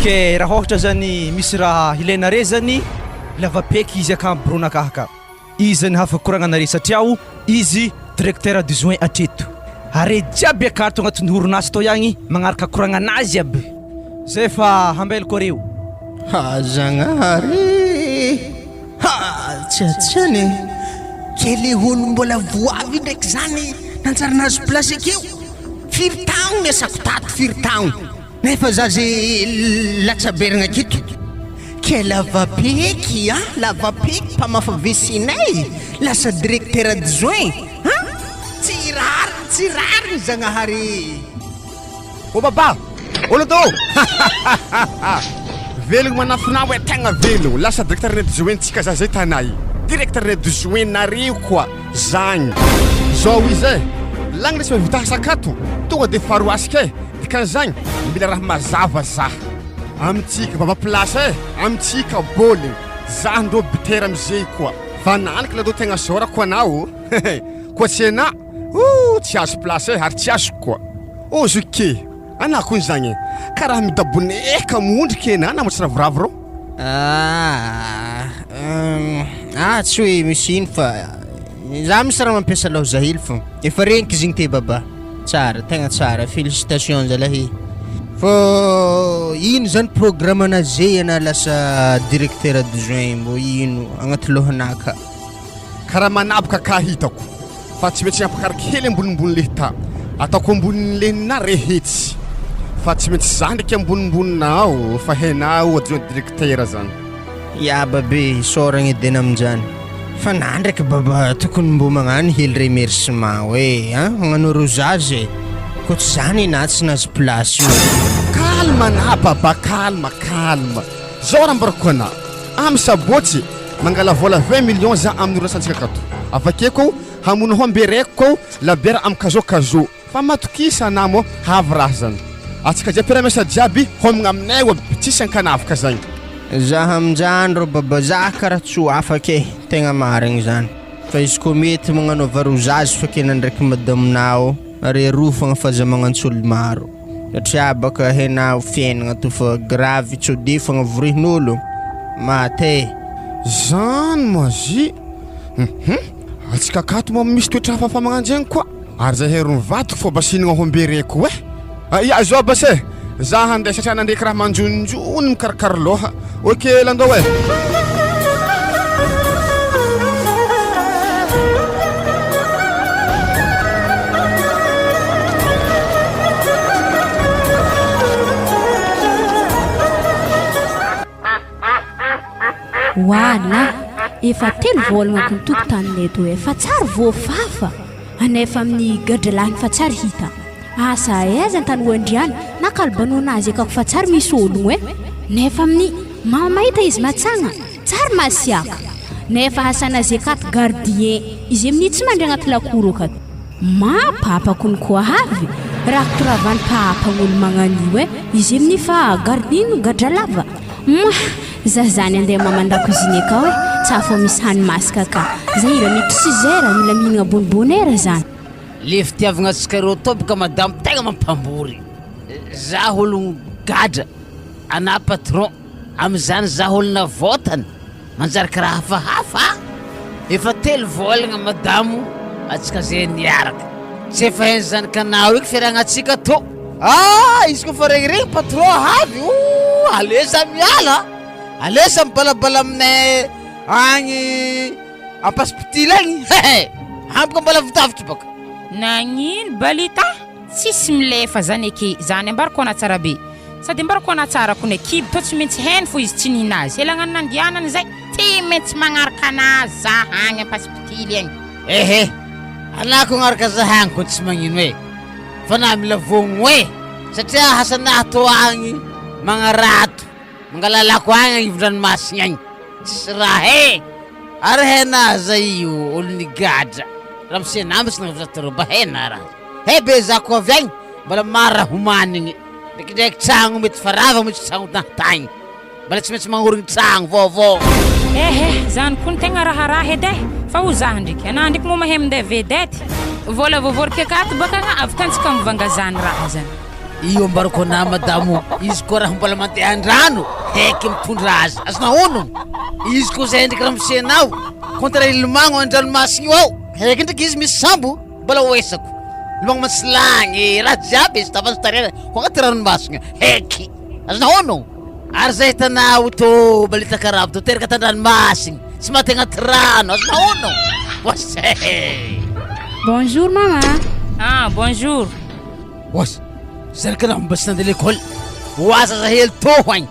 ke raha ohatra zany misy raha ilainare zany lavapeky izy akambronakahaka izy zany hafaka koragnanare satria izy directeur adjoint atreto are jiaby akato agnatin'ny orinasa tao ihagny magnaraka koragnanazy aby zay fa hambelako areo zagnahary tsatsany kely olo mbola voavy ndraiky zany nanjaranazy place akeo firy tagno miasako tato firy tagno nefa za zay latsaberagna aketo ke lavapeky lavapeky mpamafa vesinay lasa directeur adjoint tsy rary zagnahary baba olo tô velogno manafinao e tegna velogno lasa directeur adjointsika za zay tanay directeur adjoint nareo koa zagny zao izy e lagny resy mavita hasakato tonga de faroasika e dikan'izagny mila raha mazava zah amitsika baba place e amitsika boligny zah ndro bitera amizay koa fa nanaky ladô tegna sorako anao koa tsy ana tsy azo place e ary tsy azo koa ozo ke ana koa zagny karaha midaboneka mondriky ena na motsy ravoravo rô tsy hoe misy ino fa za misy raha mampiasa lao zahily fo efa reniky zigny te baba tsara tegna tsara félicitation zalahy fô ino zany programme anazy ana lasa directeur adjoint mbo ino agnaty lohanaka karaha manabaka ka hitako fa tsy maintsy ampakaraky hely ambonimbony le ta ataoko ambonin'le na rehetsy fa tsy maintsy za ndraiky ambonimbonao fa hainao adjoint directeur zany ya babe soragna edena aminjany fa na ndraiky baba tokony mbo magnano hely remerciement hoe magnano rosage ko tsy zany na tsy nazy place io kalma na baba kalma zao raha mbarako ana amy sabotsy mangala vola 20 millions za amin'ny orasantsika akato avakeko hamono hombereko labiera am kazokazô fa matokisa anamo havy raha zany atsika jiaby mpiara-miasa jiaby homagna aminay o tsisy ankanavaka zagny zaho aminjandro baba zaho karaha tsy ho afaka e tegna marigny zany fa izy koa mety magnano varozazy fakena ndraiky madaminao ary rofagna fa za magnantsolo maro satria baka hainao fiainagna to fa gravy tsy hodifagna vorihin'olo maty zany moazy atsika akato moa misy toetra hafahafa magnanjegny koa ary zay herony vato fô basinagna hombereko ia zao basé za handeha satria nandreky raha manjonjony mikarakara loha ok landao Wala, efa telo volagna ko tokotaninay to fa tsara voafafa anefa amin'ny gadrelany fa tsara hita asa aiza antany hoandriana nakalbanona azy akako fa tsara misy ologno nefa amin'ny mama mahita izy matsagna tsara masiaka nefa hasana azy akato gardien izy amin'ny tsy mandry agnaty lakoro akato mapapa kony koa havy raha kotoravany papan'olo magnanio izy amin'ny fa gardien gadralava zazany andeha mamandakoziny akao tsafo misy hanimasaka ka zay raha mety sizera mila mihinagna bonbonera zany le fitiavagna atsika reo to boka madamo tegna mampambory za ologno gadra ana patron am'izany za olona votany manjary karaha hafahafa efa telo volagna madamo atsika zay niaraka tsy efa hainy zanakanao eky fiaragnatsika to izy koa fa regniregny patron havy aleza miala aleza mibalabala aminay agny ampaspitily agny hamboka mbala vitavitry baka nagnino balita tsisy milefa zany ake zany ambarako ana tsara be sady ambarako ana tsara kone kiby to tsy maintsy hainy fo izy tsy nihinazy elagnany nandianany zay ty maintsy magnaraka anazy za agny ampaspitily agny anako agnaraka za agny ko tsy magnino fa na mila vogno satria hasanahy to agny magnarato mangalalako agny ivondranomasiny agny tsisy raha ary haina za io olony gadra raha misenamba sy nagavizatoroba haina raha be za ko avy agny mbala mara homanigny ndraikindraiky tragno mety farava mety tragno nahtagny mbala tsy maintsy magnorigny tragno vaovao zany koa ny tegna raharaha edy fa ho zaho ndraiky anah ndraiky moa mahay minday vedety vola voavoriky akato baka agna avy tantsika mivanga zany raha zany io ambarako na madamo izy koa raha mbola mandeha andrano heky mitondra azy azonahonogno izy koa zay ndraiky raha misenao kontra ilomagno andranomasigny io ao heky ndraiky izy misy sambo mbola hoesako lomagno masilagny raha jiaby izy tavanzotarena ko agnaty ranomasigny heky azonahonogno ary zay hitanao to balita karabo to teraka tandranomasigny tsy maty agnaty rano azonahonogno wase bonjour maman bonjour zaraka raha mba tsy nandeha l'école oasa za hely toho agny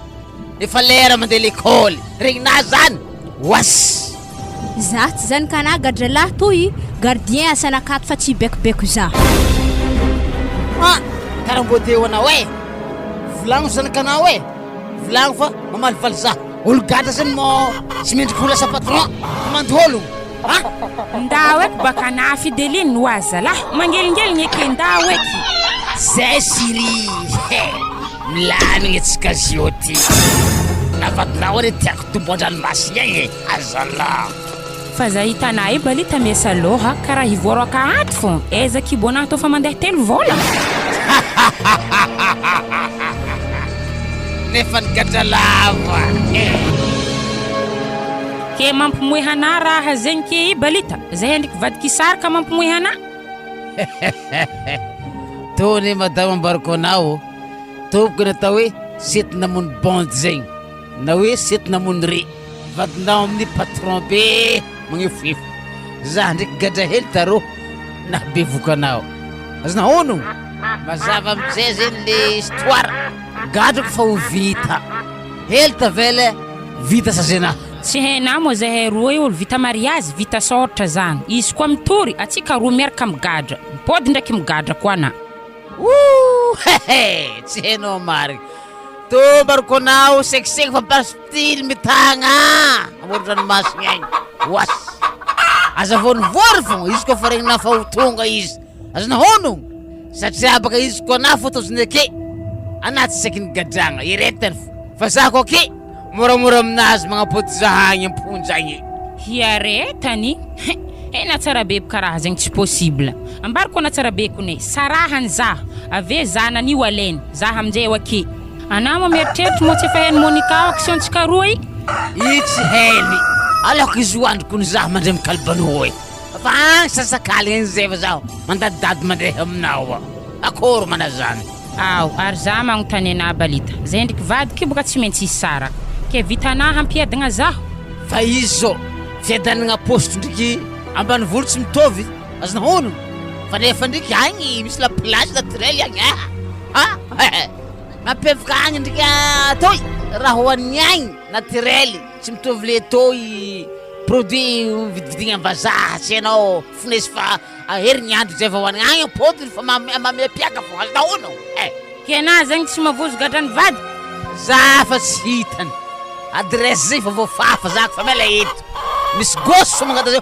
efa lera mandeha l'école regninazy zany was za tsy zany kana gadralahy toy gardien asanakato fa tsy bekobeko za karaha mbo te ho anao volagno zanakanao volagno fa mamalivaly za olo gadra zany mo tsy mendriky ho lasa patron mandy ologno ndao eky baka ana fideliny oazalahy mangelingeliny eky ndao eky zay siri milamigny atsika zio ty navatinao ary tiako tombo andranomasiny agny azala fa za hitanay balita miasa loha karaha hivoaraka aty fô ezaka ibonah tô fa mandeha telo vola nefa nigadra lava ke mampimoeha ana raha zegny ke balita zay ndraiky vadiky saraka mampimoeha ana tony madamo ambarako anao toboko natao hoe sety namony bondy zegny na hoe sety namony re vadinao amin'ny patron be magnefofefo za ndraiky gadra hely tarô na be vokanao azonahonogno mazava amizay zegny le histoire gadrako fa ho vita hely tavela vita sazena tsy hainao moa zahay roa olo vita mariazy vita soratra zany izy koa mitory atsika roa miaraka migadra mipody ndraiky migadra koa ana tsy hainao marigny to barako anao sekiseky fa pasitily mitagna amoron-dranomasiny agny was aza voanivory fogna izy koa fa regnina fa ho tonga izy aza nahono satria baka izy koa na fotoziny ake anaty saky ny gadragna iretany fa za koa ake moramora aminazy magnapoty zahagny amponja agny hiaretany hena tsara be karaha zegny tsy possible ambariko na tsara be kone sarahany zaho ave zanany alainy zaho aminjay eo ake anamo mieritreritry mo tsy efa hainy Monica action-tsika roa i tsy hainy alako izy hoandriko ny zaho mandray mikalibano e fa agny sasakaly egny zay fa zaho mandadidady mandeha aminao akory mana zany ao ary za magnontany ana balita zay ndraiky vadiky boka tsy maintsy isy saraka ke vitanahy hampiadagna zaho fa izy zao fiadanagna poste ndraiky ambanivolo tsy mitovy azo nahono fa nefa ndraiky agny misy la plage naturelle agny mampiavaka agny ndraiky atoy raha hoanigny agny naturelle tsy mitovy le toy produit vidividigna ambazaha tsy hainao finesy fa herignandro zay fa hoanigny agny apôtony fa mamepiaka fo azo nahono kena zegny tsy mavozo gadrany vady za fa tsy hitany adresse zay fa voafafa zako fa mela eto misy goso magnata zay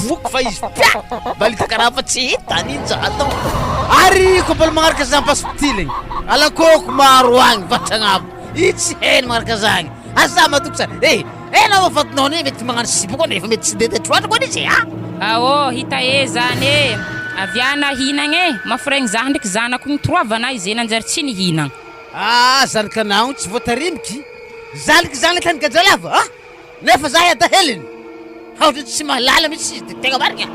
voky fa izy pia balita karaha fa tsy hitany iny jato ary ko mbala magnaraka za paspitile igny alakoko maro agny vatragnabo i tsy hainy magnaraka zagny aza matoko sa ena mafatinao ne mety magnano sipa koa nefa mety tsy dedetroatra koa nizy aô hita zany aviana hinagny mafiraigny zaho ndraiky zanako ny troavana izy nanjary tsy nihinagna zanakanao tsy voatarimiky zaliky zany le tany gajalava nefa za yata heliny haotra tsy mahalala mihitsy izy de tegna marigna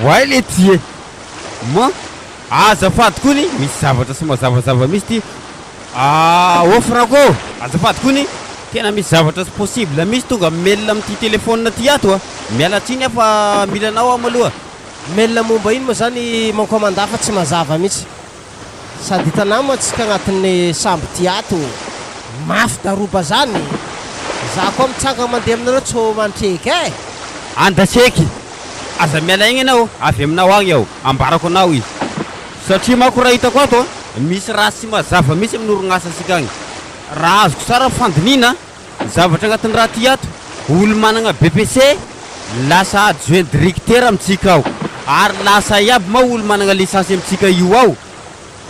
way le ty ma azafady kony misy zavatra sy mazavazava misy ty ô Franco azafady kony tena misy zavatra sy possible misy tonga mail amty téléphone ty ato miala tsiny afa milanao amaloha mail momba ino moa zany mankomanda fa tsy mazava mihitsy sady hitanao matsika agnatin'ny sambo ty ato mafy daroba zany za koa mitsanga mandeha aminareo tsy mantreky andaseky aza miala igny anao avy aminao agny aho ambarako anao izy satria mako raha hitako ato misy raha sy mazava misy amin'ny oronasa asika agny raha azoko tsara fandinina zavatra agnatin'ny raha ty ato olo managna BPC lasa adjoint directeur amitsika ao ary lasa iaby ma olo managna licence amitsika io ao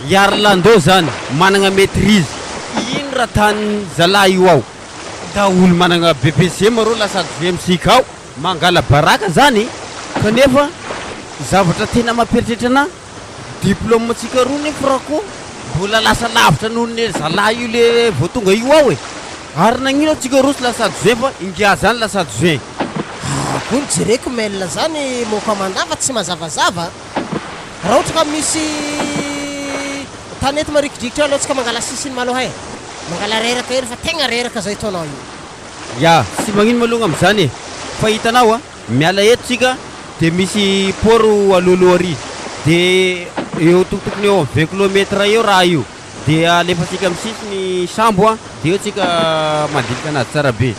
Yarlando zany managna maîtrise ino raha tany zalahy io ao da olo managna BPC marô lasa adjoint amitsika ao mangala baraka zany kanefa zavatra tena mamperitritra ana diplôme tsika roa ne Franco mbola lasa lavitra noho ny zalahy io le vao tonga io ao ary nagnino tsika roa sy lasa adjoint fa ingia zany lasa adjoint kony jereko mail zany mokomanda fa tsy mazavazava raha ohatra ka misy tanety marikidrikitra aloha tsika mangala sisiny maloha mangala reraka ery fa tegna reraka zay taonao io sy magnino malogna am'zany fa hitanao miala eto tsika de misy poro alolo ary de eo tokotokony eo 20 km eo raha io de alefatsika misisiny sambo de eo tsika mandilika anazy tsara be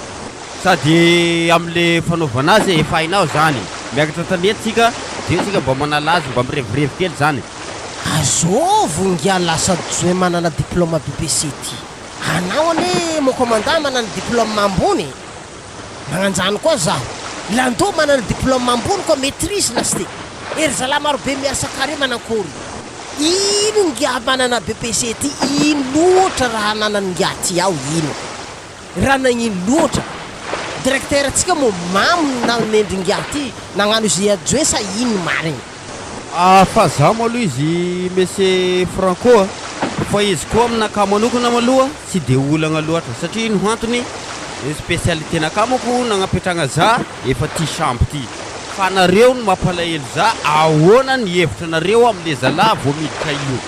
sady am'le fanaovana azy efa hainao zany miakatra tanety tsika de eo tsika mba manala azy mba mirevirevy kely zany azovo ngia lasa adjoint manana diplôme BPC ty anao ane mokomanda manana diplôme ambony magnanjany koa zaho Lando manana diplôme ambony koa maîtrise lasty ery zalahy maro be miasa kare manakory ino ngia manana BPC ty ino loatra raha nanany ngia ty ao ino raha nagnino loatra directeur atsika mo mamy nanendry ngia ty nagnano izy adjoint sa ino marigny fa zaho maloha izy monsieur Franco fa izy koa aminaka manokana maloha tsy de olagna loatra satria ino antony spécialité nakamako nagnapetragna za efa ty chambre ty fa nareo no mampalahelo za ahoana ny hevitra nareo am'le zalahy vao miditra io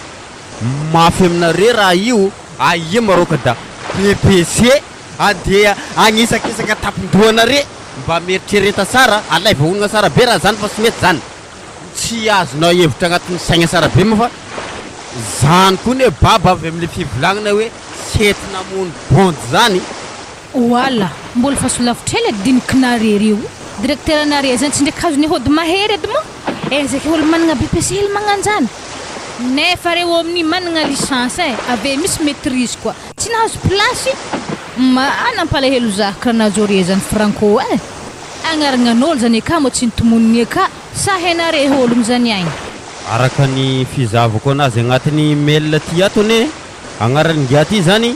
mafy aminareo raha io aia maroka da BPC andeha agnisakisaka tapindohanare mba mieritreretra tsara alay vahognana tsara be raha zany fa tsy mety zany tsy azonao hevitra agnatin'ny saigna tsara be ma fa zany koa ny hoe baba avy am'le fivolagnana hoe setina mony bondy zany wala mbola fa solavitrela dinikinareo io Directeur nare zany tsy ndraiky hazony hody mahery edy mo ezaka olo managna BPC hely magnanjany nefa reo amin'ny managna licence ave misy maîtrise koa tsy nahazo place manampalahelo zaka nazore zany Franco agnaranan'olo zany ka mo tsy nitomoniny ka sa henare ologno zany agny araka ny fizavako anazy agnatin'ny mail ty atony agnarany giaty zany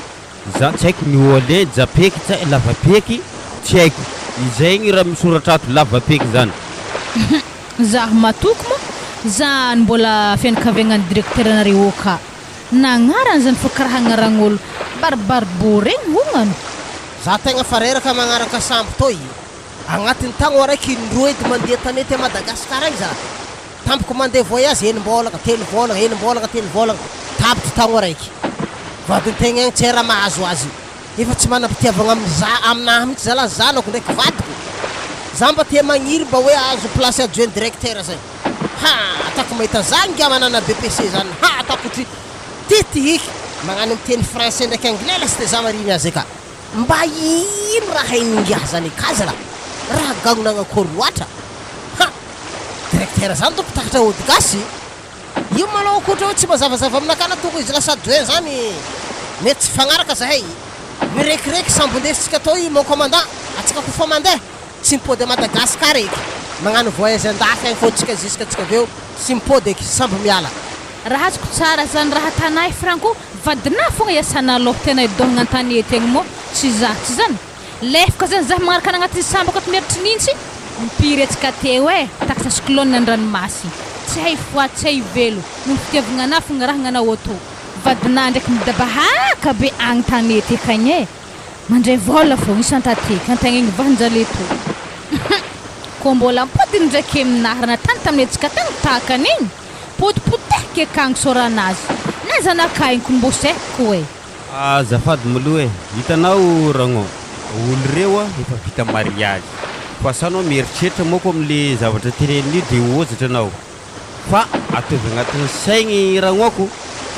za tsy haiko ny ole japeky tsy lavapeky tsy haiko izay raha misoratra ato lavapeky zany za matoko mo za mbola fianakaviagnan'ny directeur nareo ka nagnarany zany fa karaha agnaragn'olo barbarbo regny hognano za tegna fareraka magnaraka sambo toy agnatin'ny tagno araiky indroa edy mandeha tanety a Madagasikara agny za tampoko mandeha voyage enim-bolagna telo volagna tapitra tagno araiky vadiny tegna agny tsy raha mahazo azy efa tsy manam-pitiavagna aminahy mihitsy zala zanako ndraiky vadiko za mba tia magniry mba hoe azo place adjoint directeur zay atako mahita za nga manana BPC zany atako titihiky magnano miteny français ndraiky anglais lasy za mariny azy ka mba ino raha inongia zany kazala raha gagnonagna kory loatra directeur zany doko takatra ody gasy io malao koatra hoe tsy mazavazava aminakana toko izy lasa adjoint zany mety tsy fagnaraka zahay mirekireky sambo ndesitsika atao i mon commandant atsika kofa mandeha tsy mipody a Madagasikara eky magnano voyage andafy agny fotsika ziskatsika aveo tsy mipody eky sambo miala raha azoko tsara zany raha tanay Franco vadina fogna iasana aloha tena idohagna an-tanety agny mo tsy zatsy zany lefaka zany za magnaraka agnaty sambo akato miaritry nintsy mipiry atsika teo takasa cyclone an-dranomasy tsy hay fois tsy hay velo no fitiavagna ana fogna raha gnana auto vadina ndraiky midabahaka be agny tanety akagny mandray vola fogna isantateky antegna igny vanjaleto ko mbola mipodiny ndraiky aminahy tany tamin'ny atsika tagny tahakany igny potipoteky akagny soranazy na zanakaigny ko mboseko azafady maloha hitanao ragno olo reo efa vita mariage fa sanao mieritreritra moko am'le zavatra teren'io de ozatra anao fa atovy agnatin'ny saigny ragnoko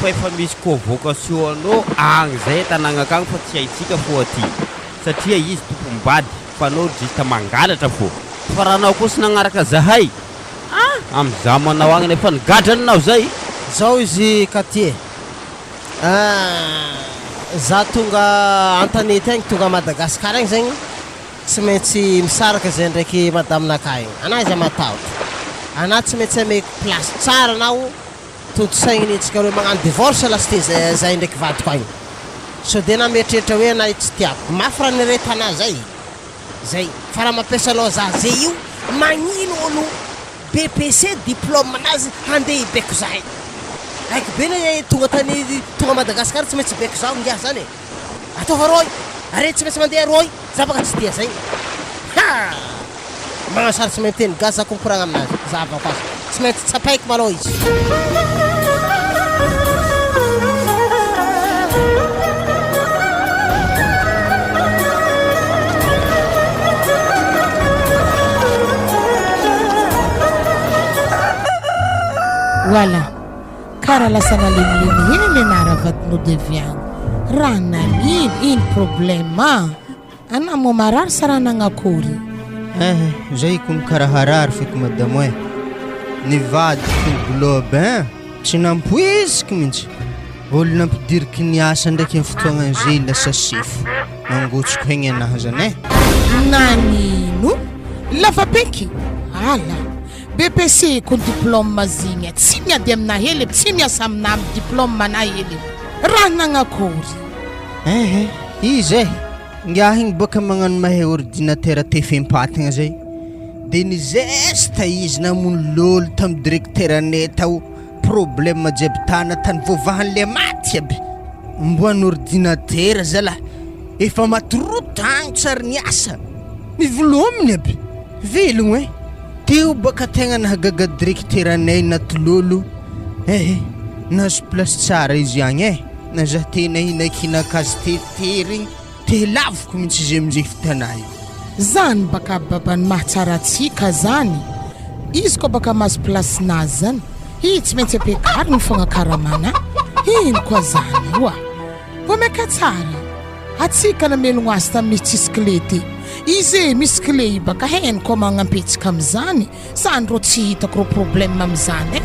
fa efa misy convocation anao agny zay tanagna akagny fa tsy haitsika fo aty satria izy tompombady fa anao juste mangalatra fo fa raha anao koa sy nagnaraka zahay am'za manao agny nefa nigadrananao zay zao izy katie za tonga an-tanety agny tonga Madagasikara agny zegny tsy maintsy misaraka zay ndraiky madaminakay ana izy matahotra ana tsy maintsy ameko place tsara anao tontosaigny nitsika hoe magnano divorce lasty zay ndraiky vadiko agny so de na mieritreritra hoe ana tsy tiako mafy raha niretana zay fa raha mampiasa aloha za zay io magnino olo BPC diplôme anazy handeha ibeko zahay aiky be na tonga Madagasikara tsy maintsy beko zaho ngia zany ataova roy are tsy maintsy mandeha roy za baka tsy tia zay magnasary tsy maintsy teny gaza konkoragna aminazy za avako azy tsy maintsy tsapaiky malao izy Voilà. Kara lasana lemilemy hely anara vadinao deviagny raha nanino ino problema ana mo marary sa raha nagnakory zay ko mikaraharary feky madamo nivadiko ny globe tsy nampoiziky mihitsy olo nampidiriky ny asa ndraiky amin'ny fotoagna zay lasa sefo mangotsiko hegny anahy zany nanino lafa peky ala BPC ko diplôme mazigna tsy miady amina hely tsy miasa amina diplôme mana hely raha nagnakory izy ngahigny boka magnano mahay ordinateur tefempatagna zay de ny zesta izy namono lolo tamin'ny directeur anay tao problème jiaby tana tany voavahan'le maty aby mboany ordinateur zala efa matorotagno tsara ny asa mivolominy aby velogno teo boka tegna nahagaga directeur anay natololo nazo place tsara izy agny na za tena hinakina-kazy tetery te laviko mihitsy izy amizay fitanay zany baka babany mahatsaratsika zany izy koa baka mahazo placinazy zany tsy maintsy ampiakariny fogna karamana ino koa zany oa vao maika tsara atsika namelogno azy tamin'ny tsisikilety izy misy clé baka heniko magnampetsika am'izany zany rô tsy hitako rô problème am'izany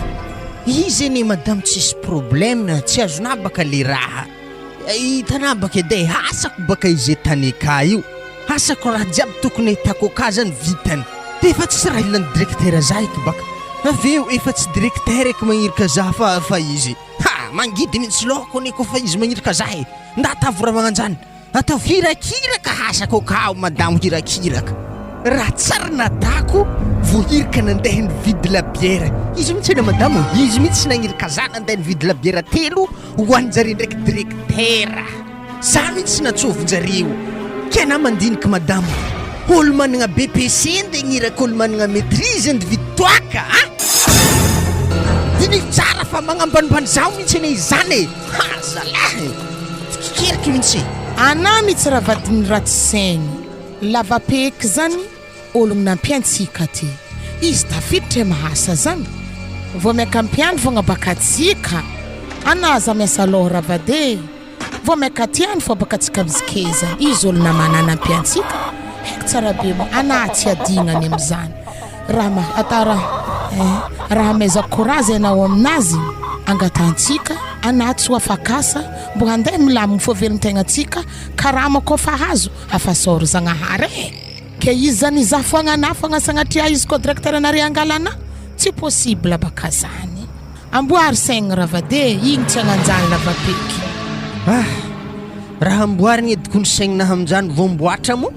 izy anie madame tsisy problème tsy azonao baka le raha hitanao baka edy hasako baka izy tany ka io hasako raha jiaby tokony hitako ka zany vitany de efa tsisy raha ilany directeur zahiko baka aveo efa tsy directeur eky magnirika za fa izy mangidy mihitsy loko anie kofa izy magnirika za ndatavo raha magnanjany atao hirakiraka hasako kao madamo hirakiraka raha tsara natako vohirika nandeha nividy labiera izy mihitsy ena madamo izy mihitsy nagnirika za nandeha nividy labiera 3 hoan'jare ndraiky directeur za mihitsy natsovonjareo kena mandinika madamo olo managna BPC nde gniraka olo managna maîtrise ndividy toaka diny tsara fa magnambanimbany zao mihitsy ene izany zalahy tikikeriky mihitsy ana mihitsy raha vadiny ratsy saigny lavapeky zany ologno nampiantsika ty izy tafiditra mahasa zany vao miaka ampiany fogna baka atsika anaza miasa lohra vade vao miaka tiany fo baka atsika mizikeza izy olo namanana ampiantsika haiko tsara be mo ana tsy adignany am'izany raha atara raha meza courage anao aminazy angatantsika ana tsy afakasa mbo handeha milamigny fo velon-tegnatsika karama ko fa hazo afasoro zagnahary ke izy zany za foagna na fogna sagnatria izy ko directeur nare angalana tsy possible baka zany amboary saigny ravade igny tsy agnanjany lavapeky raha amboarigny edy kony saigninah aminjany vomboatra mo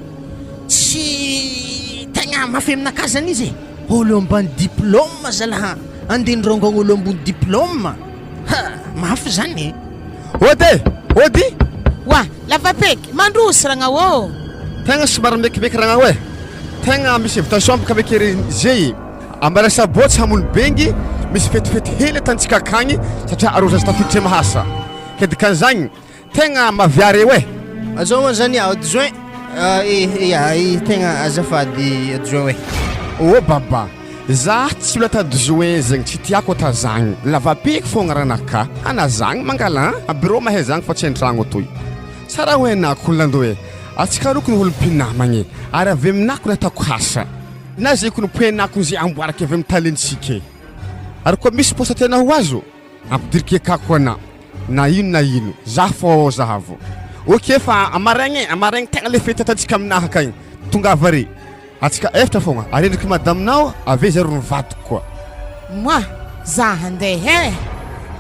tsy tegna mafy aminaka zany izy olo ambany diplôme zalaha andendrongogno olo ambony diplôme mafy zany ody wa lavapeky mandrosy ragna ô tegna somary mekimeky ragna hoe tegna misy invitation baka mekery zay ambara sabotsy hamolobengy misy fetifety hely atantsika akagny satria arosazy tafiditra mahasa kedikan'izagny tegna maviare hoe azao moa zany adjoint tegna azafady adjoint hoe baba za tsy olo atadjoint zegny tsy tiako ata zagny lavapeky fogna ranaka ana zagny mangala bureau mahay zagny fa tsy an-tragno toy tsara hoe nako olonando hoe atsika rokony olo mpinamagny ary avy aminako natako hasa na zay kony poenako zay amboaraka avy amitalentsika ary koa misy posa tena ho azo ampidiriky akako ana na ino za fo zahavo ok fa amaraigny tegna le fety atatsika aminaha akagny tonga avare atsika efatra fogna arendriky madaminao ave zaro nivadiko koa moi za handeha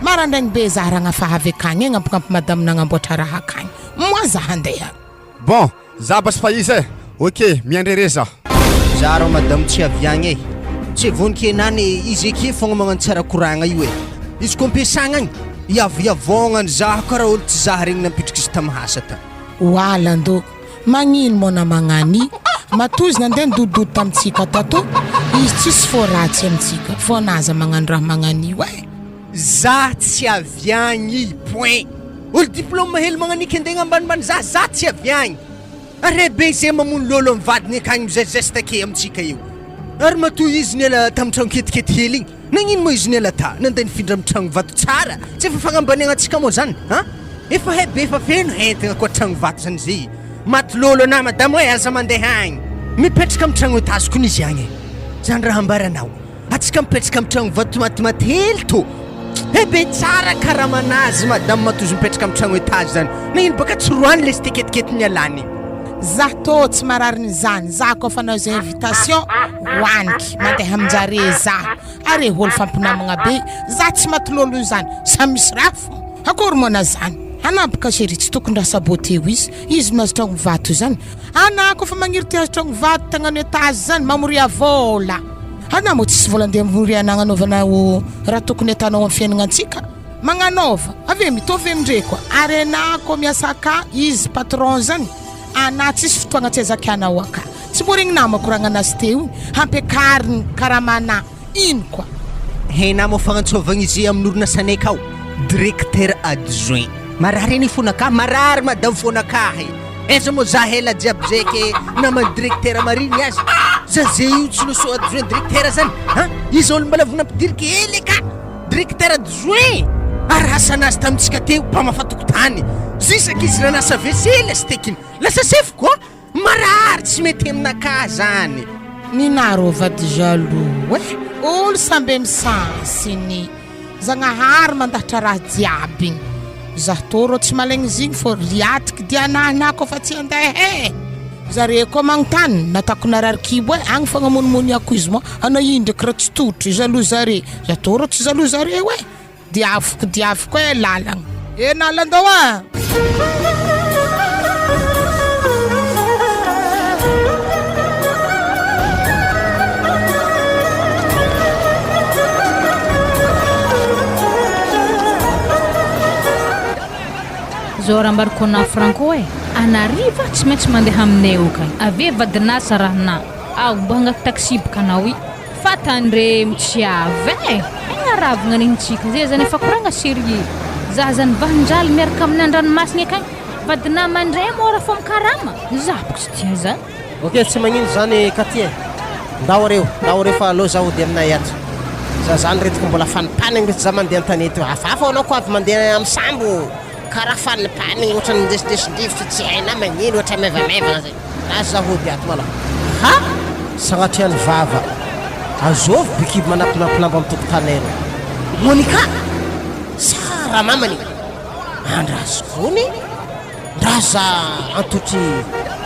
marandraigny be za ragna fahavy akagny agnampikampy madamina agnamboatra raha akagny moi za handeha bon za basy fa izy ok miandrere za rô madamo tsy aviagny tsy vonika enany izy ake fogna magnano tsara koragna io izy ko ampiasagna agny iavavognany za karaha olo tsy za regny nampitriky izy tamihasa ta oalando magnino mona magnany matozy nandeha nidododo tamitsika tato izy tsisy fo ratsy amitsika fo anaza magnano raha magnanio za tsy aviagny point olo diplôme hely magnanika andegna ambanimbany za tsy aviagny are be zay mamono lolo amivadiny akagny mizezeste ake amitsika io ary matoy izy niala tamitragno ketikety hely igny nagnino moa izy niala ta nandeha nifindra amtragno vato tsara tsy efa fagnambaniagna atsika moa zany efa hay be efa feno entagna koa tragno vato zany zay maty lolo ana madamo hoe aza mandeha agny mipetraka amtragno etazy kony izy agny zany raha ambaranao atsika mipetraka amtragno vato matimaty hely to be tsara karamanazy madamo matozy mipetraka amtragno etazy zany nagnino baka tsy roany le sy teketikety nialany za to tsy marariny zany za koa fa nazo invitation hoaniky mandeha aminjare za are olo fampinamagna be za tsy matololo io zany sa misy rafo akory mona zany ana baka chéri tsy tokony raha sabote io izy mazotragno vato zany ana koa fa magniry ty azotragno vato tagnano etazy zany mamoria vola ana mo tsisy vola andeha moria nagnanaovanao raha tokony atanao amin'ny fiainagnantsika magnanaova ave mitovy amindre koa ary ana koa miasa ka izy patron zany ana tsisy fotoagna tsy azakianao aka tsy moregny namako raha anazy teo hampiakariny karamana ino koa hena mo fagnantsovagna izy amin'orinasany akao directeur adjoint marary any fonaka marary madamo fonaka eza mo za hela jiaby zay ke namany directeur mariny azy za zay io tsy loso adjoint directeur zany izy olo mbola vonampidiriky hely ka directeur adjoint ary asanazy tamitsika teo mpamafatoko tany zisaky izy ranasa vesely sy tekiny lasa sefo koa marary tsy mety aminaka zany. Ninaro vady jaloux e, olo samby misansiny Zagnahary mandahatra raha jiaby igny. Zah tô rô tsy malegny zigny fô liatiky dianahana kofa tsy andehe. Zare koa magnontany natako narary kibo agny fagnamonimony ako izy mo ana ino ndraiky raha tsy totry jaloux zare. Zah tô rô tsy jaloux zare hoe diafoko e lalagna e nalandao a. Zora ambarikona Franco e anariva tsy maintsy mandeha aminay io kay ave vadina sarahana ao mba hangaka taxi baka anao i fatandre mitsiave agnaravagna nintsika zay zany efa koragna sérieux zah zany vahanjaly miaraka amin'ny andranomasina kay vadina mandray mora fo mikarama zah boko tsy tia zany. Ok tsy magnino zany Katie ndao reo fa aloha zaho dia aminay ato za zany retika mbola fanipanigny mihitsy za mandeha an-tanety hafahafa anao ko avy mandeha amin'ny sambo karaha fanipanigny ohatrany ndesindesindrivotra tsy haina magnino ohatry mevamevagna zay nazy za hody ato mala ha sagnatriany vava azovy bikiby manampinampilamba amin'ny tokotanero Monika sara mamany andrazony ndaza antotry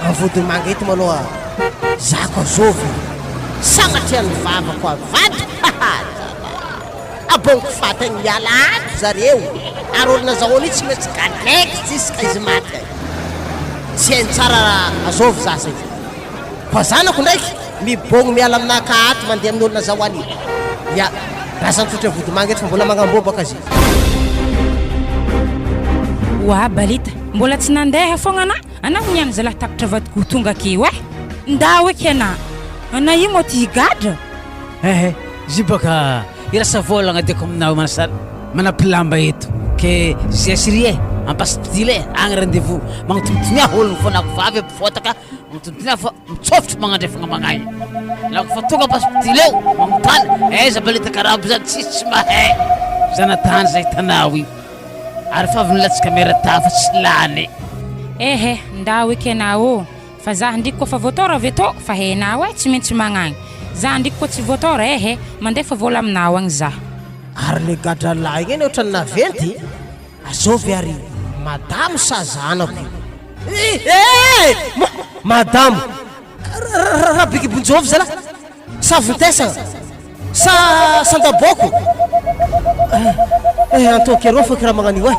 anvodiny manga eto maloha zako azovy sagnatriany vava koa vady abongo fatagny miala ato zareo ary olona zahoany io tsy maintsy galaiky jiska izy maty tsy hainy tsara azovy zasa izy fa zanako ndraiky mibogno miala aminaka ato mandeha amin'ny olona zahoany ia raza nitotry vody manga eto fa mbola magnambobaka azy wa balita mbola tsy nandeha fogna ana niany zalahy takatra vadiko tonga akeo e ndao eky ana io mo ty higadra zibaka irasa volagna diako aminao manapilamba eto ke zesrie ampasitile agny rendez-vous magnotontonia ologno fo nako vavy mpifotaka mitotonia fa mitsofotro magnandrefagna magnainy nako fa tonga ampasitile magnotany za balita karabo zany tsy mahay zanatany zay tanao io ary fa avy nilatsika miarata fa tsy lany ndao eky anao fa zah ndriky kofa voatora avy eto fa hainao tsy maintsy magnagny zah ndriky koa tsy voatora mandefa vola aminao agny zah ary le gadralahy igny ohatrany naventy azovy ary madamo sa zanako madamo raha bikibonjovy zala sa vitesagna sa sandaboko antokero fa kiraha magnanio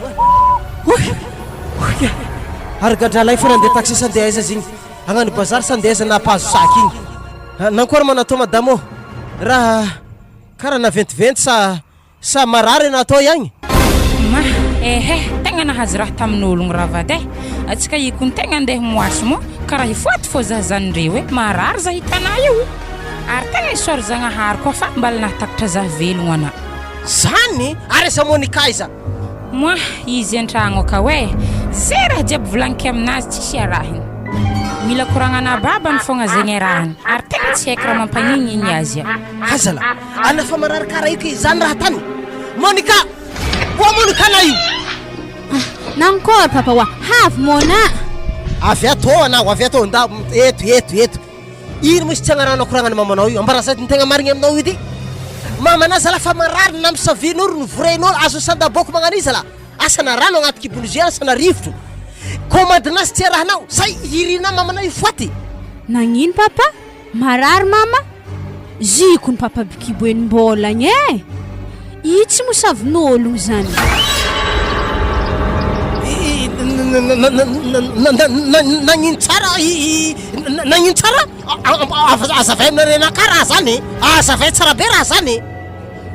ary gadralahy fa nandeha taxi sandeza zigny agnano bazary sandeza napazo saky igny nankory manatao madamo raha karaha naventiventy sa marary natao ihagny tegna nahazy raha tamin'ologno raha vady atsika ikony tegna andeha moasy mo karaha ifoaty fô zah zanyreo marary zah hitana io ary tegna isory zagnahary koa fa mbala nahatakatra zah velogno ana zany ary asa Monika iza moi izy an-tragno ka zay raha jiaby volagniko aminazy tsisy arahiny mila koragnana babany fogna zegny rahany ary tegna tsy haiko raha mampagnigny azy hazala ana fa marary karaha io ke zany raha tany Monika koa Monika na io nankôry papa wa havy mona avy atô anao avy atô nda eto ino misy tsy agnarana koragnana mamanao io ambara sady tegna marigny aminao io ty mamana zala fa marary namsavin'olo novren'olo azo sandaboko magnan'izy zala asa narano agnaty kibolozy asa narivotro komadinazy tsy arahanao say hirina mamana io foaty nagnino papa marary mama zikony papa bikiboeny mbolagny io tsy mosavin'ologno zany nagnino tsara azavay aminarena ka raha zany azavay tsara be raha zany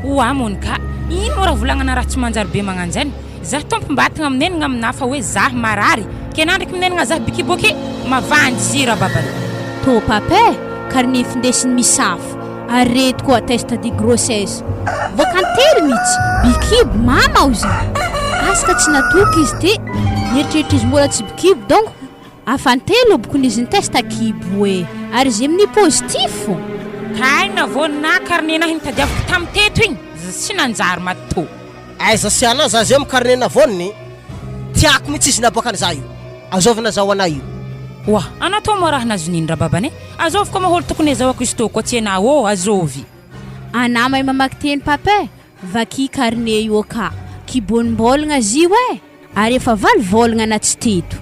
oa Monika ino raha volagnana raha tsy manjary be magnano zany zah tompombatagna aminenagna amina fa hoe zah marary ke na ndraiky minenagna zah bikiboke mavandy zira babany tô papa kary nefindesiny misafo arety koa test de grossesse vakantely mihitsy bikibo mama o zany asaka tsy natoky izy ty nieritreritry izy mbola tsy bikibo donc afantelo bokony izy nitesta kibo ary izy amin'ny positif fo kaina vonina karnena hitadiavako tamin'ny teto igny sy nanjary matô aiza siana za zay amin'ny karnena voniny tiako mihitsy izy naboakany za io azovina zaho anay io Wah, anatao mo raha nazonindra babane? Azovy koa maholo tokony azahoako izy tô koa tsy anao azovy. Ana may mamaky teny papay vaky karne io ka kibonimbolagna zio ary efa valivolagna na tsy teto.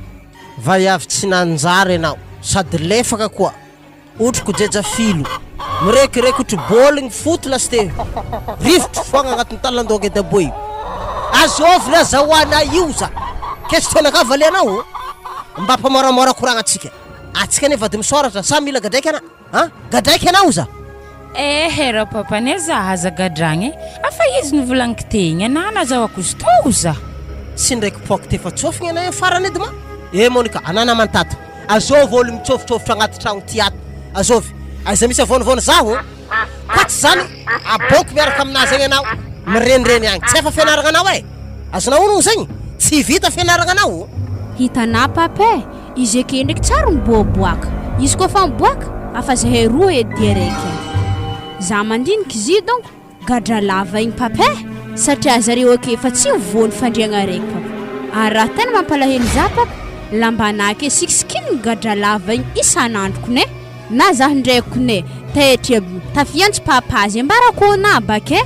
Vaiavy tsy nanjary anao sady lefaka koa otriko jeja filo mirekireky otry boligny foty lasite rivotry foagna agnatin'ny talandoga daboy azovy na zahoana io za kestona ka valy anao mba mpamoramora koragna atsika nefa de misoratra sa mila gadraiky ana gadraiky anao za hera papane zahaza gadragny afa izy nivolagniky tegny anana azahoako izy tô za sy ndraiky poky tefa tsofigny ana farany edy ma Monica anana mantato azovy olo mitsofitsofitra agnaty tragno ty ato azovy aiza misy avonavona zaho ka tsy zany aboko miaraka aminazy agny anao mirenireny agny tsy efa fianaragna anao azonao ono zegny tsy vita fianaragna anao hitanà papay izy ake ndraiky tsara miboaboaka izy koa fa miboaka afa zahay roa edy araiky za mandiniky izy donc gadra lava igny papay satria zareo ake efa tsy mivony fandriagna araiky papa ary raha tena mampalahelo za papa lambanake sikisikiny gadra lava igny isanandroko ne na zaho ndraiko ne taitry tafiantsy papazy ambarako na bake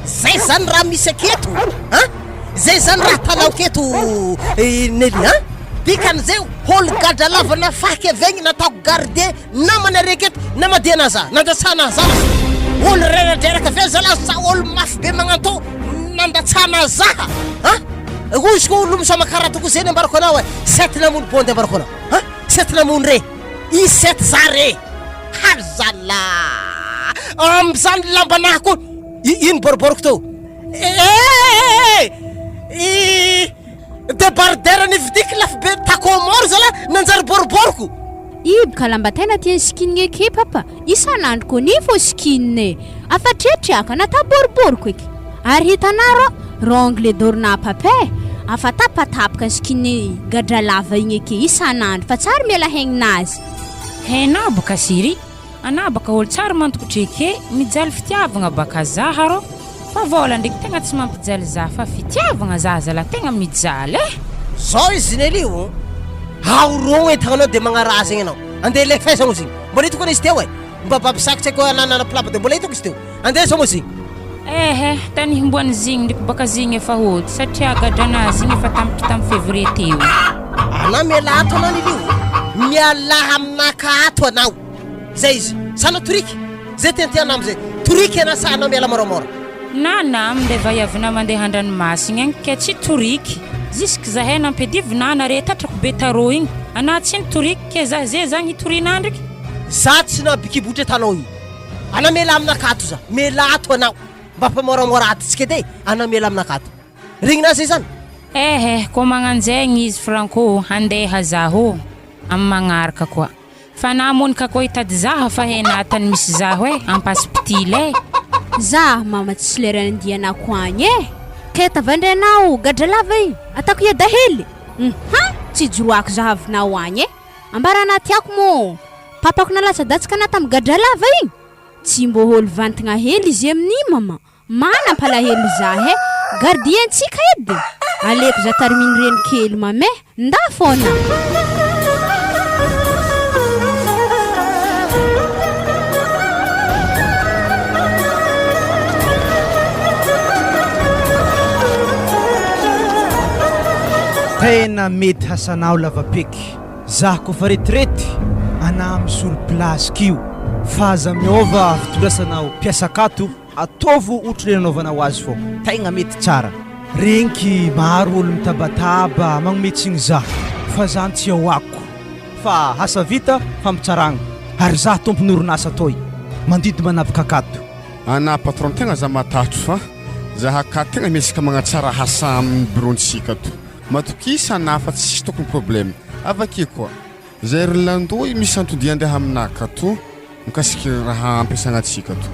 zay zany raha misy aketo zay zany raha tanao keto nely dikan'izay holo gadra lava nafaky avegny nataoko gardien namana araiky eto namadiana za nandatsana za olo renadreraka avy zala sa olo mafy be magnantô nandatsana zaha ozy ko olo misomakarata ko zay ambarako anao sety namono bondy ambarako anao sety namono re i sety za re hazala am'zany lambanahy ko ino boriboriko tô débardera nividiky lafy be takomoro zala nanjary boriboriko ibika lamba tena tiany sikinigny ake papa isanandro ko ni fo sikinine afa tretriaka nata boriboriko eky ary hitanaro rongle dorna papay afa tapatapaka sikiny gadra lava igny ake isanandro fa tsara miala haignazy hainao baka siry anao baka olo tsara mantokotry ake mijaly fitiavagna baka zaha rô fa vola ndraiky tegna tsy mampijaly za fa fitiavagna za zala tegna mijaly zao izy nely haorogno entagnanao de magnaraza igny anao andeha le faisagno zigny mbola hitako izy teo mba babisakitsy ko ananana plaba de mbola hitako izy teo andeha sao zigny tany himboany zigny ndraiky baka zigny efa hody satria gadranazy igny efa tampitry tamin'ny février teo ana miala ato anao nilio mialaha aminaka ato anao zay izy sana toriky zay tentianao amizay toriky ana sa anao miala moramora nana mde vaiavina mandeha andranomasigny agny ke tsy toriky jusque zahay nampedivinana re tatrako be tarô igny ana tsy nitoriky ke za zay zagny hitoriana ndraiky za tsy nabikibotra tanao io ana miala aminakato za miala ato anao mba mpamoramora atsika edy ana miala aminakato rignina zay zany ko magnanjegny izy franco handeha zaho amin'ny magnaraka koa fa namonika koa hitady zaha fa henatany misy zaho ampaspitile za mama tsy lera andianako agny keta vandranao gadra lava igny atako ia dahely tsy joroako zahavinao agny ambarana tiako mo papako nalatsa-datsika ana tamin'ny gadra lava igny tsy mbo holo vantagna hely izy amin'ny mama manampalahelo zahe gardientsika edy aleko za tariminy reny kely mame nda fona tena mety hasanao lavapeky za kofa retrety ana misolo plasika io fa aza miova fitolasanao piasakato ataovo otrany anaovanao azy fô tegna mety tsara renky maro olo mitabataba magnometsiny za fa zany tsy aoako fa hasa vita fa mitsaragna ary za tompon'orinasa toy mandidy manapaka akato ana patron tegna za matatro fa za akato tegna mesaka magnatsara hasa amin'ny bureautsika to matokisa nafa tsisy tokony problème avake koa zay ry landoy misy antody andeha aminaka to mikasiky raha ampiasagnatsika to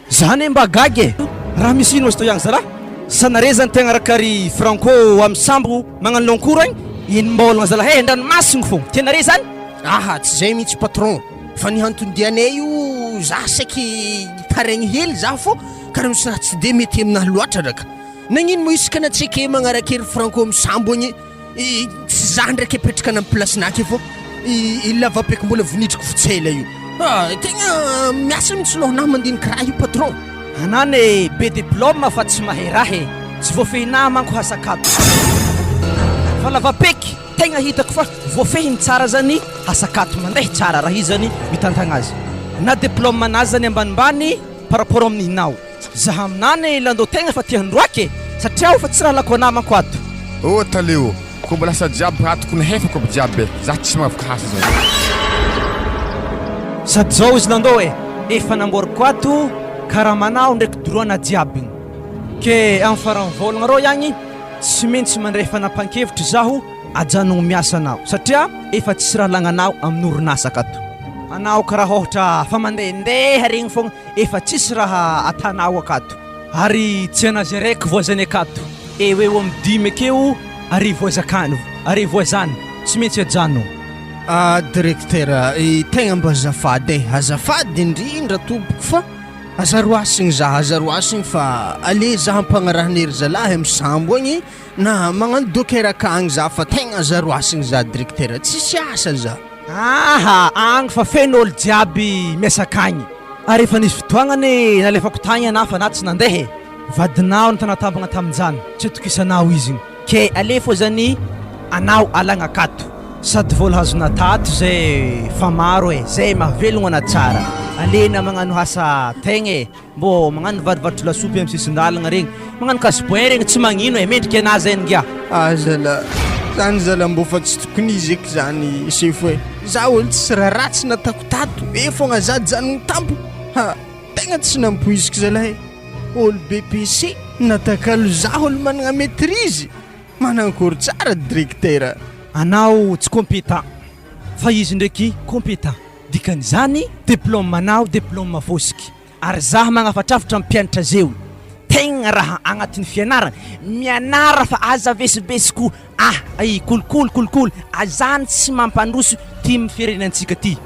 zany mba gagy raha misy ino azy to ihagny zala sanare zany tegna rakary franco amin'ny sambo magnano lonkour agny ino mbaolagna zala andranomasigny fô tianare zany tsy zay mihitsy patron fa nihantondianay io za saiky taregny hely za fô karaha misy raha tsy de mety aminahy loatra raka nagnino mo isaka na tsike magnarakery franco amin'ny sambo agny tsy za ndraiky apetraka na plasinake fô lavapiako mbola vinitriko fotsela io tegna miasa mitsolohanah mandinika raha io patron anane be diplôme fa tsy mahay raha tsy voafehinah manko hasakato fa lavapeky tegna hitako fa voafehiny tsara zany hasakato mandeha tsara raha izy zany mitantagna azy na diplôme anazy zany ambanimbany par rapport amininao zaha aminany landô tegna fa tiandroake satria fa tsy raha lako anah manko ato taleo ko mbola lasa jiaby atoko ny hefako aby jiaby za tsy mavaka hasa zao sady zao izy landô efa namboriko ato karaha manao ndraiky droana jiaby ke amin'ny farany volagna rô ihagny tsy maintsy mandray fanampan-kevitra zaho ajanogno miasa anao satria efa tsisy raha lagnanao amin'ny orinasa akato anao karaha ohatra fa mandehandeha regny fogna efa tsisy raha atanao akato ary tsy anazy araiky voazany akato eo amin'ny 10 akeo arivo azany tsy maintsy ajano directeur tegna mba azafady indrindra tompoko fa azaroasigny azaroasigny fa ale za ampagnarahanery zalahy amin'ny sambo agny na magnano dokera akagny za fa tegna azaroasigny za directeur tsisy asa za agny fa fen'olo jiaby miasa akagny ary efa nisy fotoagnany nalefako tagny anah fa na tsy nandeha vadinao ny tanatambagna tamin'izany tsy atokisanao izigny ke alefo zany anao alagna akato sady vola hazona tato zay fa maro zay mahavelogno ana tsara alena magnano hasa tegna mbo magnano vadivatro lasopy amin'ny sisin-dalagna regny magnano casse-poing regny tsy magnino mendriky anah zay ngia zany zala mbo fa tsy tokony izy eky zany sefo za olo tsisy raha ratsy natako tato fogna za janogno tampo tegna tsy nampoiziky zalahy olo BPC natakalo za olo managna maîtrise manankory tsara directeur anao tsy compétent fa izy ndraiky compétent dikan'izany diplôme anao diplôme fosiky ary zaho magnafatrafatra mpianatra zeo tegna raha agnatin'ny fianarana mianara fa aza vesibesiko kolokolo azany tsy mampandroso ty mifirenentsika ty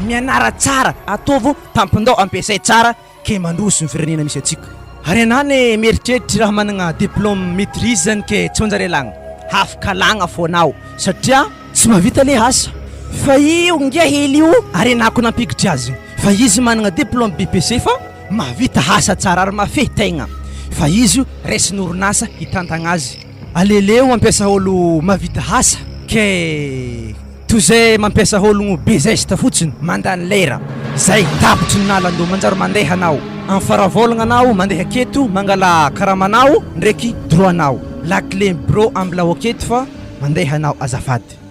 mianara tsara ataovo tampindao ampiasay tsara ke mandroso ny firenena misy atsika ary anany mieritreritry raha managna diplôme maîtrise zany ke tsy manjary alagna hafaka alagna fô anao satria tsy mahavita le asa fa io ngia hely io ary anako nampikitry azy fa izy managna diplôme BPC fa mahavita asa tsara ary mafehy tegna fa izy io resiny orinasa hitantagna azy aleleo mampiasa olo mahavita asa ke toy zay mampiasa ologno bezesta fotsiny mandany lera zay tapitry ny nalandô manjary mandeha anao amin'ny faravolagna anao mandeha aketo mangala karamanao ndraiky droanao lakle bro ambilao aketo fa mandeha anao azafady